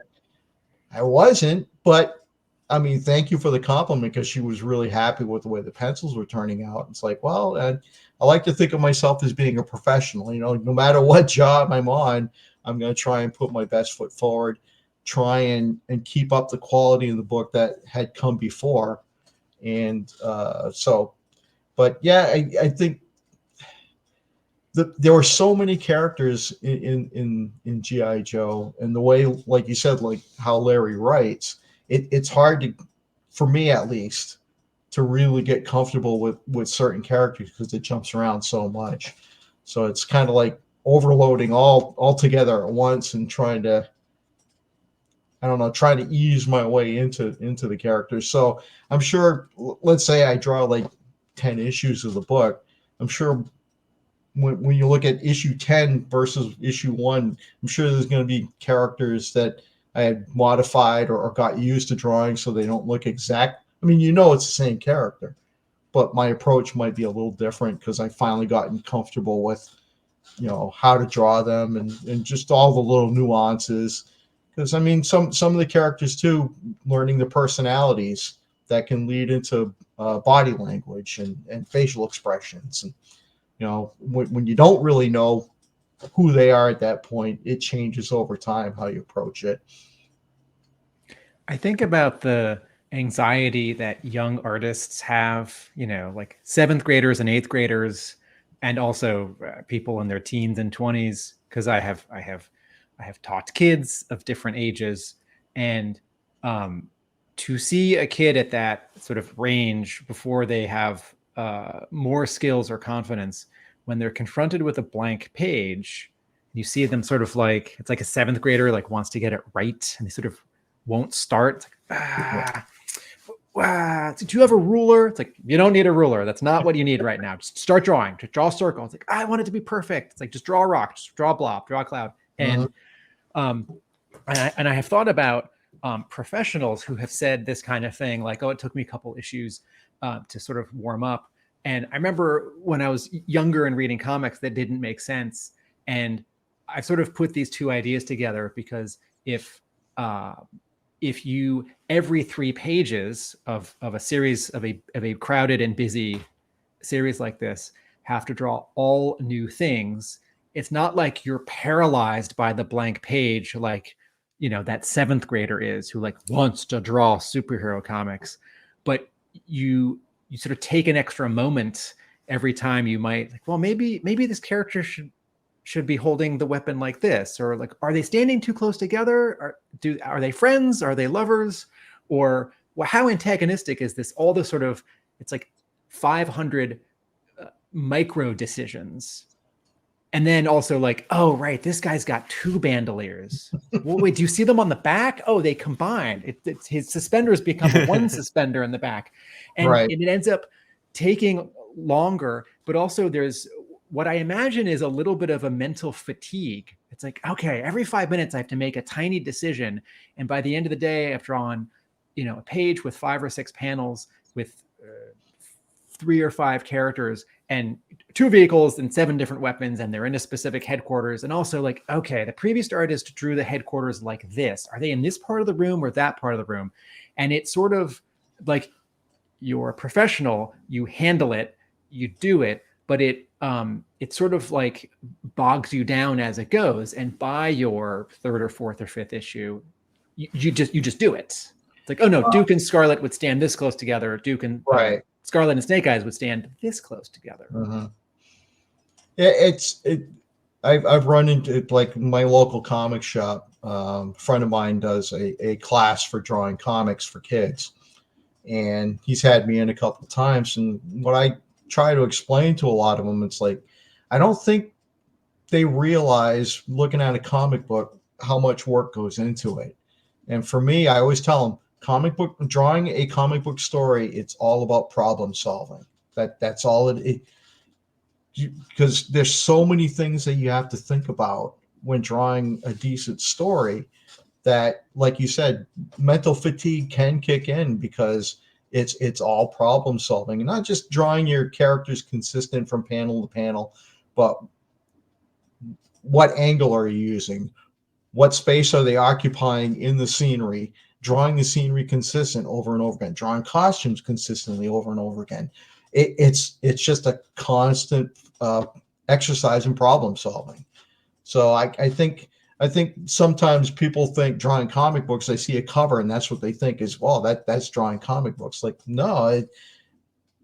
S1: I wasn't, but I mean, thank you for the compliment because she was really happy with the way the pencils were turning out. It's like, well, I like to think of myself as being a professional. You know, no matter what job I'm on, I'm going to try and put my best foot forward, try and keep up the quality of the book that had come before. And but yeah, I think there were so many characters in GI Joe, and the way, like you said, like how Larry writes, it's hard to, for me at least, to really get comfortable with certain characters because it jumps around so much. So it's kind of like overloading all together at once and trying to, I don't know, trying to ease my way into the characters. So I'm sure, let's say I draw like 10 issues of the book, I'm sure when you look at issue 10 versus issue 1, I'm sure there's going to be characters that I had modified or got used to drawing so they don't look exact. I mean, you know, it's the same character, but my approach might be a little different because I finally gotten comfortable with, you know, how to draw them and just all the little nuances. Because I mean, some of the characters too, learning the personalities that can lead into body language and facial expressions. And you know, when you don't really know who they are at that point, it changes over time how you approach it.
S2: I think about the anxiety that young artists have, you know, like 7th graders and 8th graders, and also people in their teens and 20s, because I have taught kids of different ages, and to see a kid at that sort of range before they have more skills or confidence, when they're confronted with a blank page, you see them sort of like, it's like a 7th grader like wants to get it right, and they sort of won't start. It's like, do you have a ruler? It's like, you don't need a ruler. That's not what you need right now. Just start drawing. Just draw a circle. It's like, I want it to be perfect. It's like, just draw a rock, just draw a blob, draw a cloud. And I have thought about professionals who have said this kind of thing, like, oh, it took me a couple issues to sort of warm up. And I remember when I was younger and reading comics that didn't make sense. And I've sort of put these two ideas together because if you every 3 pages of a series of a crowded and busy series like this have to draw all new things, it's not like you're paralyzed by the blank page, like, you know, that 7th grader is who like wants to draw superhero comics, but you sort of take an extra moment every time. You might like, well, maybe this character should be holding the weapon like this, or like, are they standing too close together? Are they friends? Are they lovers? Or well, how antagonistic is this? All the sort of, it's like 500 micro decisions. And then also like, oh, right, this guy's got 2 bandoliers. Well, wait, do you see them on the back? Oh, they combined. His suspenders become one suspender in the back. And
S1: Right.
S2: it ends up taking longer, but also there's what I imagine is a little bit of a mental fatigue. It's like, okay, every 5 minutes I have to make a tiny decision. And by the end of the day, I've drawn, you know, a page with 5 or 6 panels with 3 or 5 characters and 2 vehicles and 7 different weapons, and they're in a specific headquarters. And also like, okay, the previous artist drew the headquarters like this. Are they in this part of the room or that part of the room? And it's sort of like, you're a professional, you handle it, you do it, but it sort of like bogs you down as it goes. And by your 3rd or 4th or 5th issue, you just do it. It's like, oh no, Duke and Scarlet would stand this close together. Duke and
S1: Right.
S2: Scarlet and Snake Eyes would stand this close together.
S1: Yeah, I've run into like my local comic shop. A friend of mine does a class for drawing comics for kids, and he's had me in a couple of times. And what I try to explain to a lot of them, it's like, I don't think they realize looking at a comic book how much work goes into it. And for me, I always tell them, drawing a comic book story, it's all about problem solving. That's all it because there's so many things that you have to think about when drawing a decent story that, like you said, mental fatigue can kick in because it's all problem solving, and not just drawing your characters consistent from panel to panel, but what angle are you using? What space are they occupying in the scenery? Drawing the scenery consistent over and over again, drawing costumes consistently over and over again. It's just a constant exercise in problem solving. So I think sometimes people think drawing comic books, they see a cover and that's what they think is, well, that's drawing comic books. Like, no,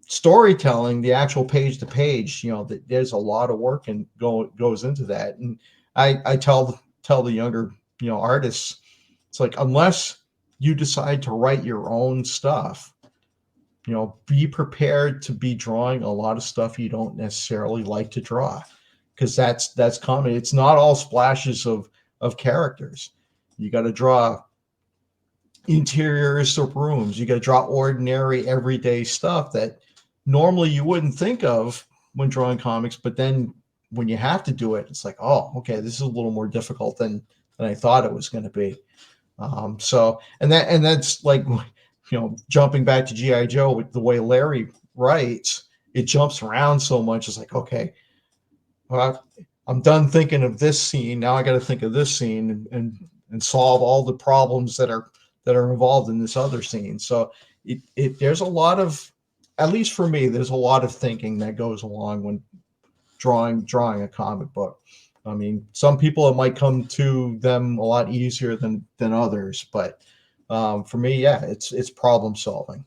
S1: storytelling, the actual page to page, you know, there's a lot of work and goes into that. And I tell the younger, you know, artists, it's like, unless you decide to write your own stuff, you know, be prepared to be drawing a lot of stuff you don't necessarily like to draw, because that's common. It's not all splashes of characters. You got to draw interiors of rooms. You got to draw ordinary, everyday stuff that normally you wouldn't think of when drawing comics. But then when you have to do it, it's like, oh, okay, this is a little more difficult than I thought it was going to be. So, and that's like, you know, jumping back to G.I. Joe with the way Larry writes, it jumps around so much. It's like, okay, well, I'm done thinking of this scene. Now I got to think of this scene and solve all the problems that are involved in this other scene. So there's a lot of, at least for me, there's a lot of thinking that goes along when drawing a comic book. I mean, some people, it might come to them a lot easier than others, but for me, yeah, it's problem solving.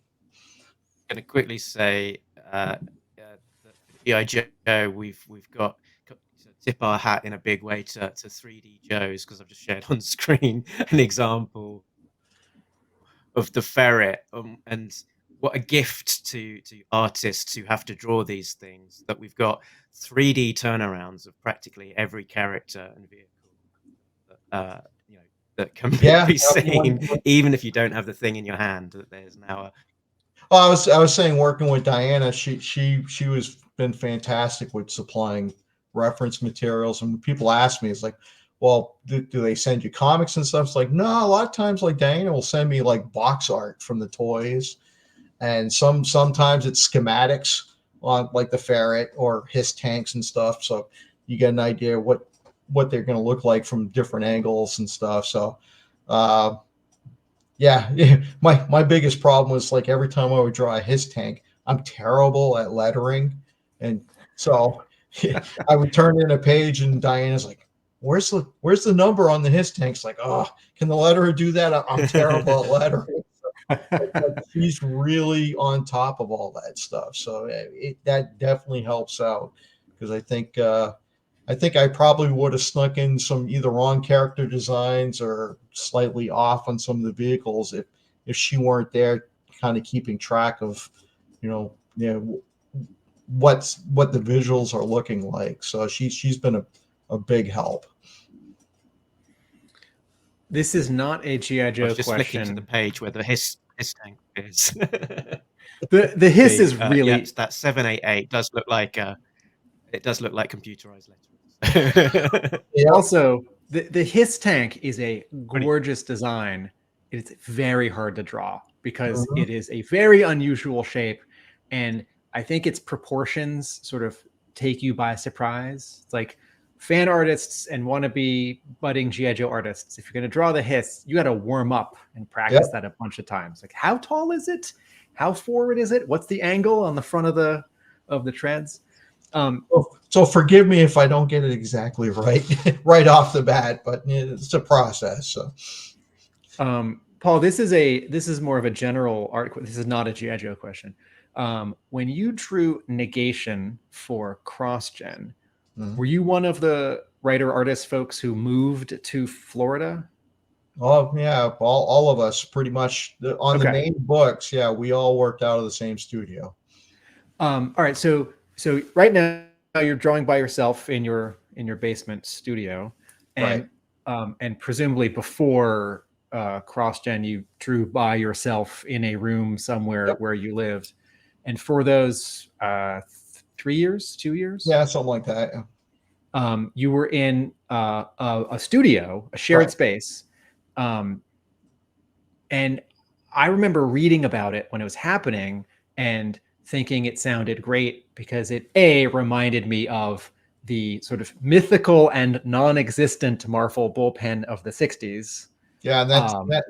S3: I'm going to quickly say, G.I. Joe, we've got to tip our hat in a big way to 3D Joes, because I've just shared on screen an example of the ferret, and what a gift to artists who have to draw these things, that we've got 3D turnarounds of practically every character and vehicle that, you know, that can be seen, even if you don't have the thing in your hand. That there's now
S1: I was saying, working with Diana, she was been fantastic with supplying reference materials. And when people ask me, it's like, well, do they send you comics and stuff? It's like, no, a lot of times, like, Diana will send me like box art from the toys, and sometimes it's schematics on like the ferret or his tanks and stuff. So you get an idea what they're going to look like from different angles and stuff. So, yeah, my biggest problem was, like, every time I would draw a his tank, I'm terrible at lettering, and so I would turn in a page and Diana's like, where's the number on the his tanks? Like, oh, can the letterer do that? I'm terrible at lettering. But she's really on top of all that stuff. So that definitely helps out, because I think I probably would have snuck in some either wrong character designs or slightly off on some of the vehicles if she weren't there, kind of keeping track of, what the visuals are looking like. So she's been a big help.
S2: This is not a GI
S3: I
S2: Joe
S3: was just flicking to
S2: question.
S3: the page where the hiss tank is.
S2: The hiss is really
S3: yes, that 788 does look like computerized letters.
S1: Yeah.
S2: Also, the hiss tank is a gorgeous design. It's very hard to draw because it is a very unusual shape, and I think its proportions sort of take you by surprise. It's like fan artists and wannabe budding GI Joe artists, if you're going to draw the hiss, you got to warm up and practice that a bunch of times. Like, how tall is it? How forward is it? What's the angle on the front of the treads?
S1: So forgive me if I don't get it exactly right off the bat, but it's a process. So,
S2: Paul, this is more of a general art. This is not a GI Joe question. When you drew Negation for Crossgen, were you one of the writer artist folks who moved to Florida?
S1: Oh yeah, all of us pretty much on the main books. Yeah, we all worked out of the same studio.
S2: All right, so right now you're drawing by yourself in your basement studio, and and presumably before Crossgen, you drew by yourself in a room somewhere where you lived, and for those 2 years,
S1: yeah, something like that.
S2: you were in a studio, a shared space, and I remember reading about it when it was happening and thinking it sounded great because it reminded me of the sort of mythical and non-existent Marvel bullpen of the 60s.
S1: Yeah, and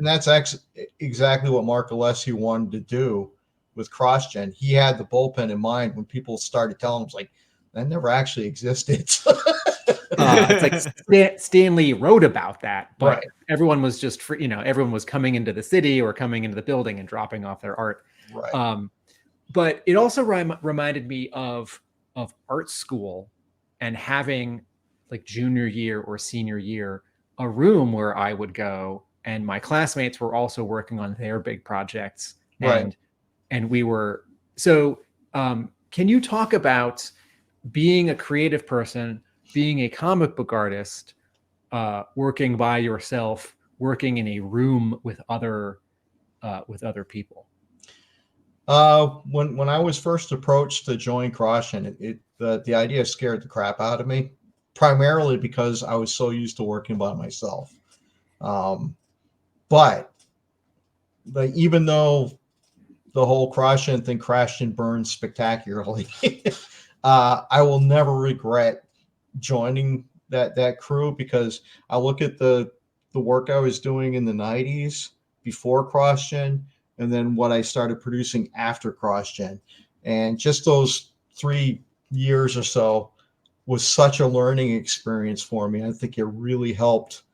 S1: that's exactly what Mark Alessi wanted to do with Crossgen. He had the bullpen in mind when people started telling him, like, that never actually existed.
S2: It's like Stanley wrote about that, but everyone was just free, everyone was coming into the city or coming into the building and dropping off their art.
S1: Right.
S2: But it also reminded me of art school and having, like, junior year or senior year, a room where I would go and my classmates were also working on their big projects. And we were, so can you talk about being a creative person, being a comic book artist, working by yourself, working in a room with other people?
S1: When I was first approached to join Crossgen, the idea scared the crap out of me, primarily because I was so used to working by myself. But even though the whole Crossgen thing crashed and burned spectacularly, I will never regret joining that crew, because I look at the work I was doing in the 90s before Crossgen, and then what I started producing after Crossgen, and just those 3 years or so was such a learning experience for me. I think it really helped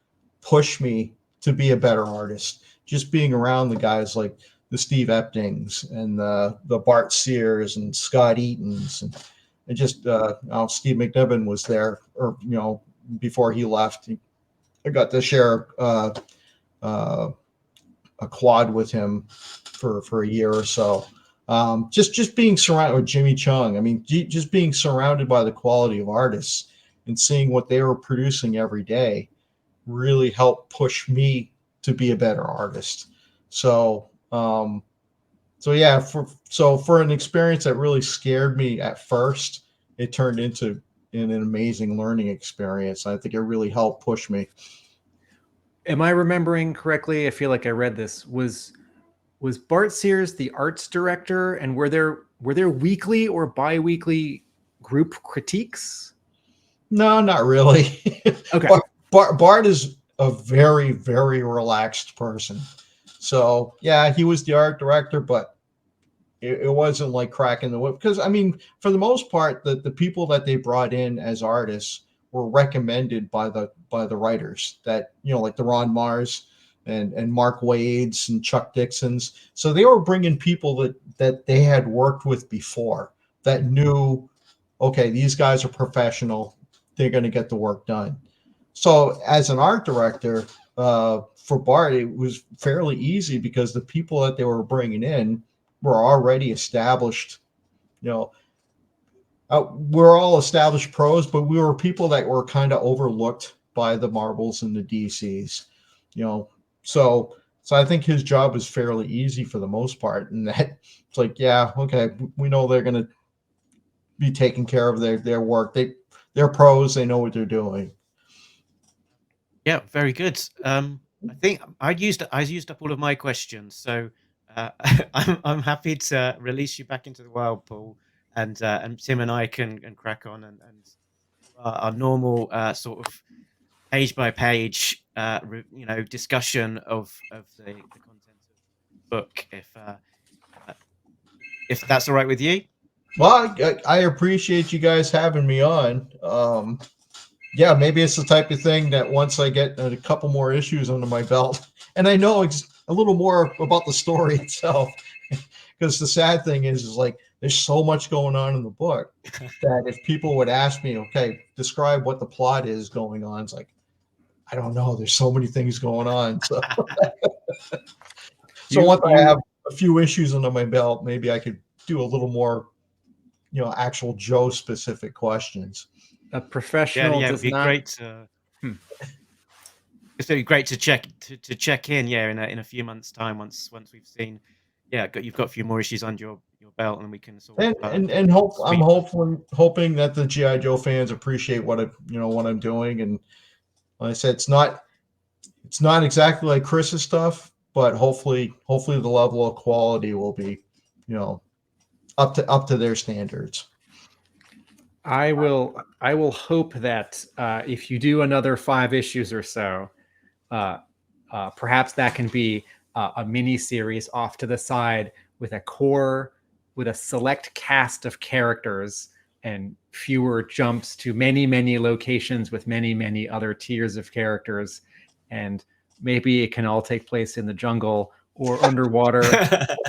S1: push me to be a better artist. Just being around the guys like the Steve Eptings and the Bart Sears and Scott Eatons, and just Steve McNiven was there, or before he left, I got to share a quad with him for a year or so. Just being surrounded with Jimmy Chung. I mean, just being surrounded by the quality of artists and seeing what they were producing every day really helped push me to be a better artist. So yeah, for an experience that really scared me at first, it turned into an amazing learning experience. I think it really helped push me.
S2: Am I remembering correctly? I feel like I read this. Was Bart Sears the arts director, and were there weekly or bi-weekly group critiques?
S1: No, not really.
S2: Okay.
S1: Bart is a very, very relaxed person. So yeah, he was the art director, but it wasn't like cracking the whip, because I mean, for the most part, the people that they brought in as artists were recommended by the writers, that, you know, like the Ron Mars and Mark Wade's and Chuck Dixon's. So they were bringing people that they had worked with before, that knew, okay, these guys are professional, they're going to get the work done. So as an art director, for Bart, it was fairly easy because the people that they were bringing in were already established. You know, we're all established pros, but we were people that were kind of overlooked by the Marvels and the DCs. You know, so I think his job is fairly easy for the most part, and that it's like, yeah, okay, we know they're going to be taking care of their work. They're pros. They know what they're doing.
S3: Yeah, very good. I think I used up all of my questions, so I'm happy to release you back into the wild, Paul, and Tim and I can crack on and our normal sort of page by page discussion of the content of the book, if that's all right with you.
S1: Well, I appreciate you guys having me on. Yeah, maybe it's the type of thing that once I get a couple more issues under my belt, and I know a little more about the story itself, because the sad thing is like there's so much going on in the book that if people would ask me, okay, describe what the plot is going on, it's like, I don't know. There's so many things going on. So, once I have a few issues under my belt, maybe I could do a little more, actual Joe specific questions.
S2: A professional
S3: it'd
S2: does
S3: be
S2: not.
S3: great. It's really great to check in, in a few months' time once we've seen, you've got a few more issues under your belt, and we can sort of
S1: I'm hoping that the GI Joe fans appreciate what I'm doing, and like I said, it's not exactly like Chris's stuff, but hopefully the level of quality will be, up to their standards.
S2: I will hope that if you do another 5 issues or so, perhaps that can be a mini series off to the side with a select cast of characters and fewer jumps to many locations with many other tiers of characters, and maybe it can all take place in the jungle or underwater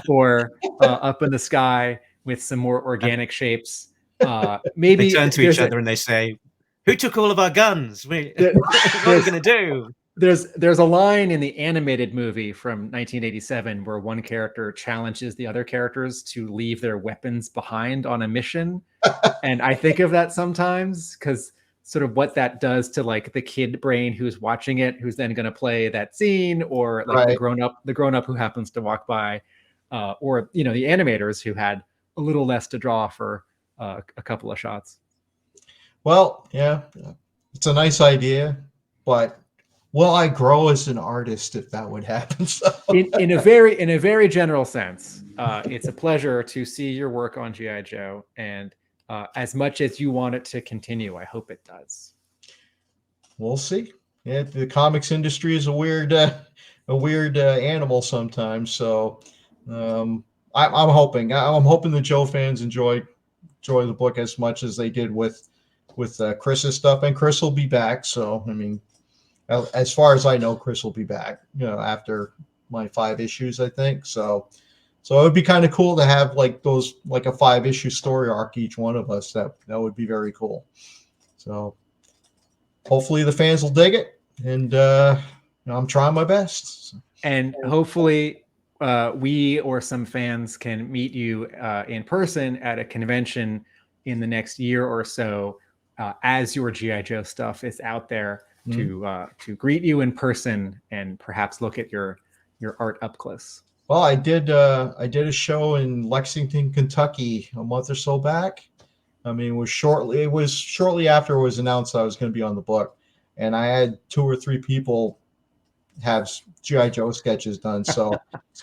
S2: or up in the sky with some more organic shapes. Maybe
S3: they turn to each other and they say, "Who took all of our guns? What are we going to do?"
S2: There's a line in the animated movie from 1987 where one character challenges the other characters to leave their weapons behind on a mission. And I think of that sometimes because sort of what that does to like the kid brain who's watching it, who's then going to play that scene, or like the grown up who happens to walk by, or the animators who had a little less to draw for a couple of shots.
S1: Well, yeah, it's a nice idea, but will I grow as an artist if that would happen? So.
S2: in a very general sense, it's a pleasure to see your work on GI Joe, and as much as you want it to continue, I hope it does. We'll
S1: see. Yeah, the comics industry is a weird animal sometimes. So I'm hoping the Joe fans enjoy the book as much as they did with Chris's stuff, and Chris will be back. So I mean, as far as I know, Chris will be back, after my 5 issues, I think. So it would be kind of cool to have like a 5-issue story arc, each one of us. That would be very cool. So hopefully the fans will dig it, and I'm trying my best.
S2: And hopefully we or some fans can meet you in person at a convention in the next year or so, as your GI Joe stuff is out there, to greet you in person and perhaps look at your art up close.
S1: Well, I did a show in Lexington, Kentucky a month or so back. I mean, it was shortly after it was announced I was going to be on the book, and I had 2 or 3 people have GI Joe sketches done. So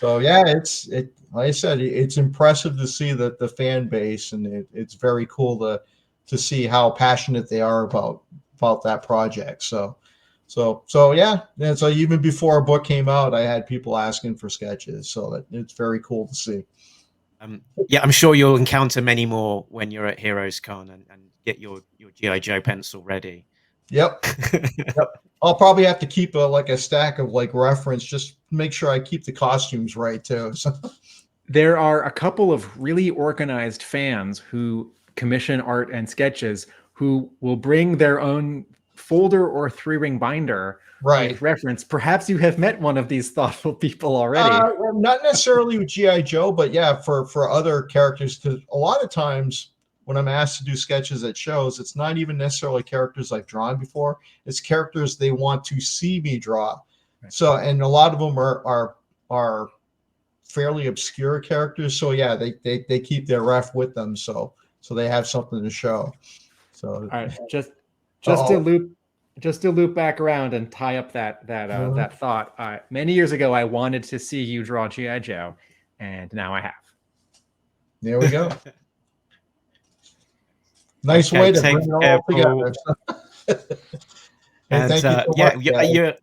S1: yeah, like I said, it's impressive to see the fan base, and it's very cool to see how passionate they are about that project. So yeah. And so even before a book came out, I had people asking for sketches. So it's very cool to see.
S3: Yeah, I'm sure you'll encounter many more when you're at Heroes Con and get your GI Joe pencil ready.
S1: Yep. I'll probably have to keep a stack of reference, just make sure I keep the costumes right too. So.
S2: There are a couple of really organized fans who commission art and sketches who will bring their own folder or 3-ring binder
S1: Right.
S2: with reference. Perhaps you have met one of these thoughtful people already.
S1: Well, not necessarily with GI Joe, but yeah, for other characters. Because a lot of times when I'm asked to do sketches at shows, it's not even necessarily characters I've drawn before. It's characters they want to see me draw.
S2: Right.
S1: So, and a lot of them are fairly obscure characters. So yeah, they keep their ref with them, so they have something to show. So
S2: all right, just to loop back around and tie up that thought. Many years ago, I wanted to see you draw GI Joe, and now I have.
S1: There we go. Nice way to bring it all together.
S3: And
S1: thank you so much,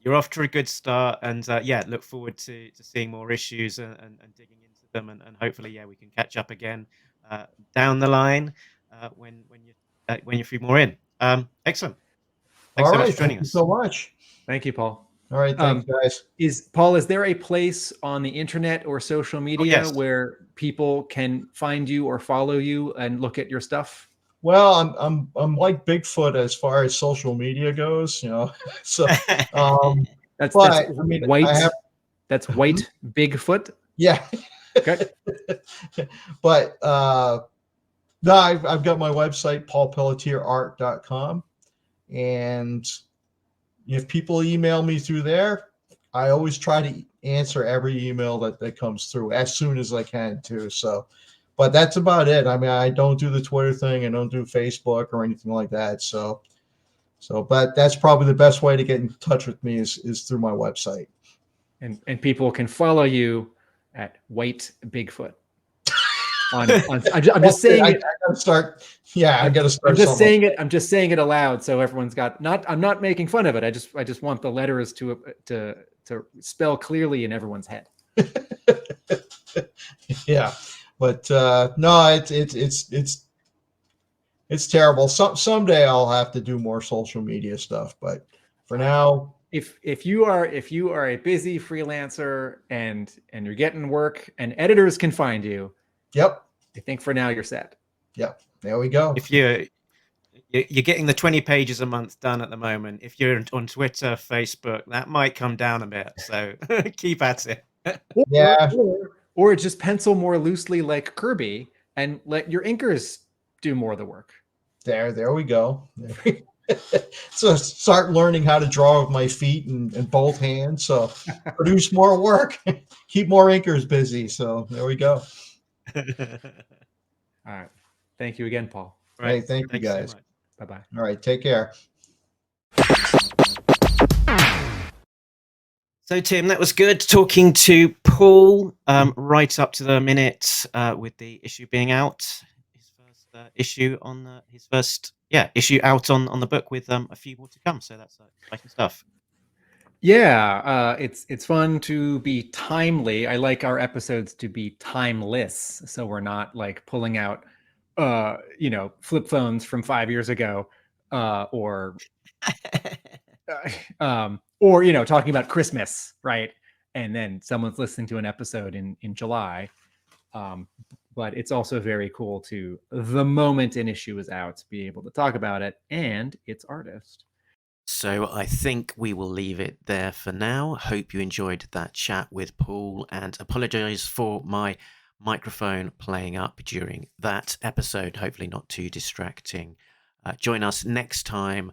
S3: you're off to a good start, and look forward to seeing more issues and digging into them, and hopefully we can catch up again down the line when you're few more in. Excellent. Thanks so much for joining us.
S1: Thank you so much.
S2: Thank you, Paul.
S1: All right, thanks, guys.
S2: Is there a place on the internet or social media where people can find you or follow you and look at your stuff?
S1: Well, I'm like Bigfoot as far as social media goes, So
S2: that's
S1: white.
S2: That's white Bigfoot.
S1: Yeah.
S2: Okay.
S1: But no, I've got my website, paulpelletierart.com, and if people email me through there, I always try to answer every email that comes through as soon as I can too. So, but that's about it. I mean, I don't do the Twitter thing. I don't do Facebook or anything like that. So, but that's probably the best way to get in touch with me is through my website.
S2: And people can follow you at White Bigfoot. I'm just saying it.
S1: I gotta start. Yeah, I gotta start.
S2: I'm just saying it. I'm just saying it aloud, so everyone's got. I'm not making fun of it. I just want the letters to spell clearly in everyone's head.
S1: Yeah, but no, it's terrible. Someday I'll have to do more social media stuff, but for now.
S2: If you are a busy freelancer and you're getting work and editors can find you.
S1: Yep.
S2: I think for now you're set.
S1: Yep. There we go.
S3: If you're getting the 20 pages a month done at the moment, if you're on Twitter, Facebook, that might come down a bit. So keep at it.
S1: Yeah.
S2: Or just pencil more loosely like Kirby and let your inkers do more of the work.
S1: There we go. So start learning how to draw with my feet and both hands. So produce more work, keep more inkers busy. So there we go.
S2: All right. Thank you again, Paul.
S1: Hey, thank you guys.
S2: So bye-bye.
S1: All right. Take care.
S3: So, Tim, that was good talking to Paul right up to the minute with the issue being out. His first issue on his first issue out on the book with a few more to come. So that's exciting stuff.
S2: Yeah, it's fun to be timely. I like our episodes to be timeless, so we're not like pulling out, flip phones from 5 years ago, or talking about Christmas, right? And then someone's listening to an episode in July. But it's also very cool to, the moment an issue is out, be able to talk about it and its artist.
S3: So I think we will leave it there for now. Hope you enjoyed that chat with Paul, and apologize for my microphone playing up during that episode. Hopefully not too distracting. Join us next time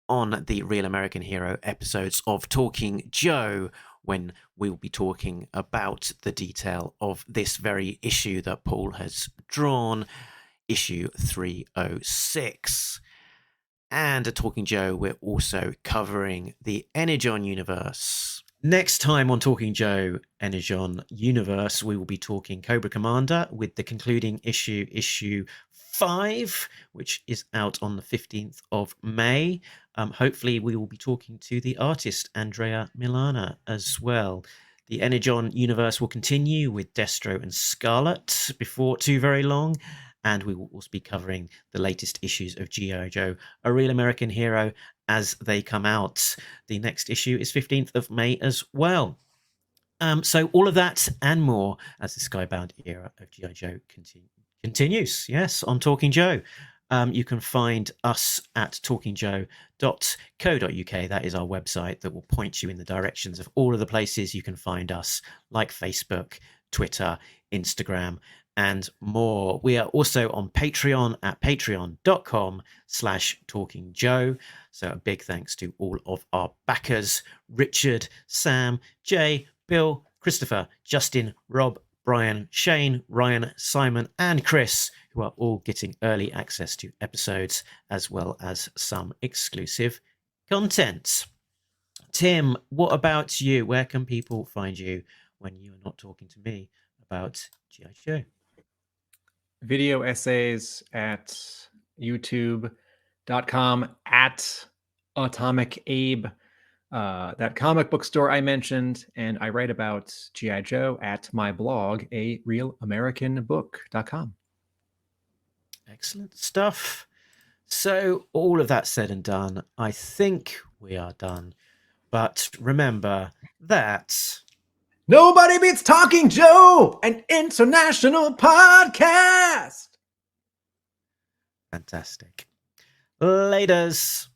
S3: on the Real American Hero episodes of Talking Joe, when we will be talking about the detail of this very issue that Paul has drawn, issue 306. And at Talking Joe, we're also covering the Energon universe. Next time on Talking Joe Energon universe, we will be talking Cobra Commander with the concluding issue 5, which is out on the 15th of May. Hopefully we will be talking to the artist Andrea Milana as well. The Energon universe will continue with Destro and Scarlet before too very long, and we will also be covering the latest issues of G.I. Joe, A Real American Hero, as they come out. The next issue is 15th of May as well. So all of that and more as the Skybound era of G.I. Joe continues, yes, on Talking Joe. You can find us at talkingjoe.co.uk. That is our website that will point you in the directions of all of the places you can find us, like Facebook, Twitter, Instagram, and more. We are also on Patreon at patreon.com/talkingjoe. So a big thanks to all of our backers: Richard, Sam, Jay, Bill, Christopher, Justin, Rob, Brian, Shane, Ryan, Simon, and Chris, who are all getting early access to episodes as well as some exclusive content. Tim, what about you? Where can people find you when you are not talking to me about G.I. Joe?
S2: Video essays at youtube.com at Atomic Abe. That comic book store I mentioned, and I write about G.I. Joe at my blog, arealamericanbook.com.
S3: Excellent stuff. So all of that said and done, I think we are done. But remember that
S2: Nobody Beats Talking Joe, an international podcast.
S3: fantastic. Laters.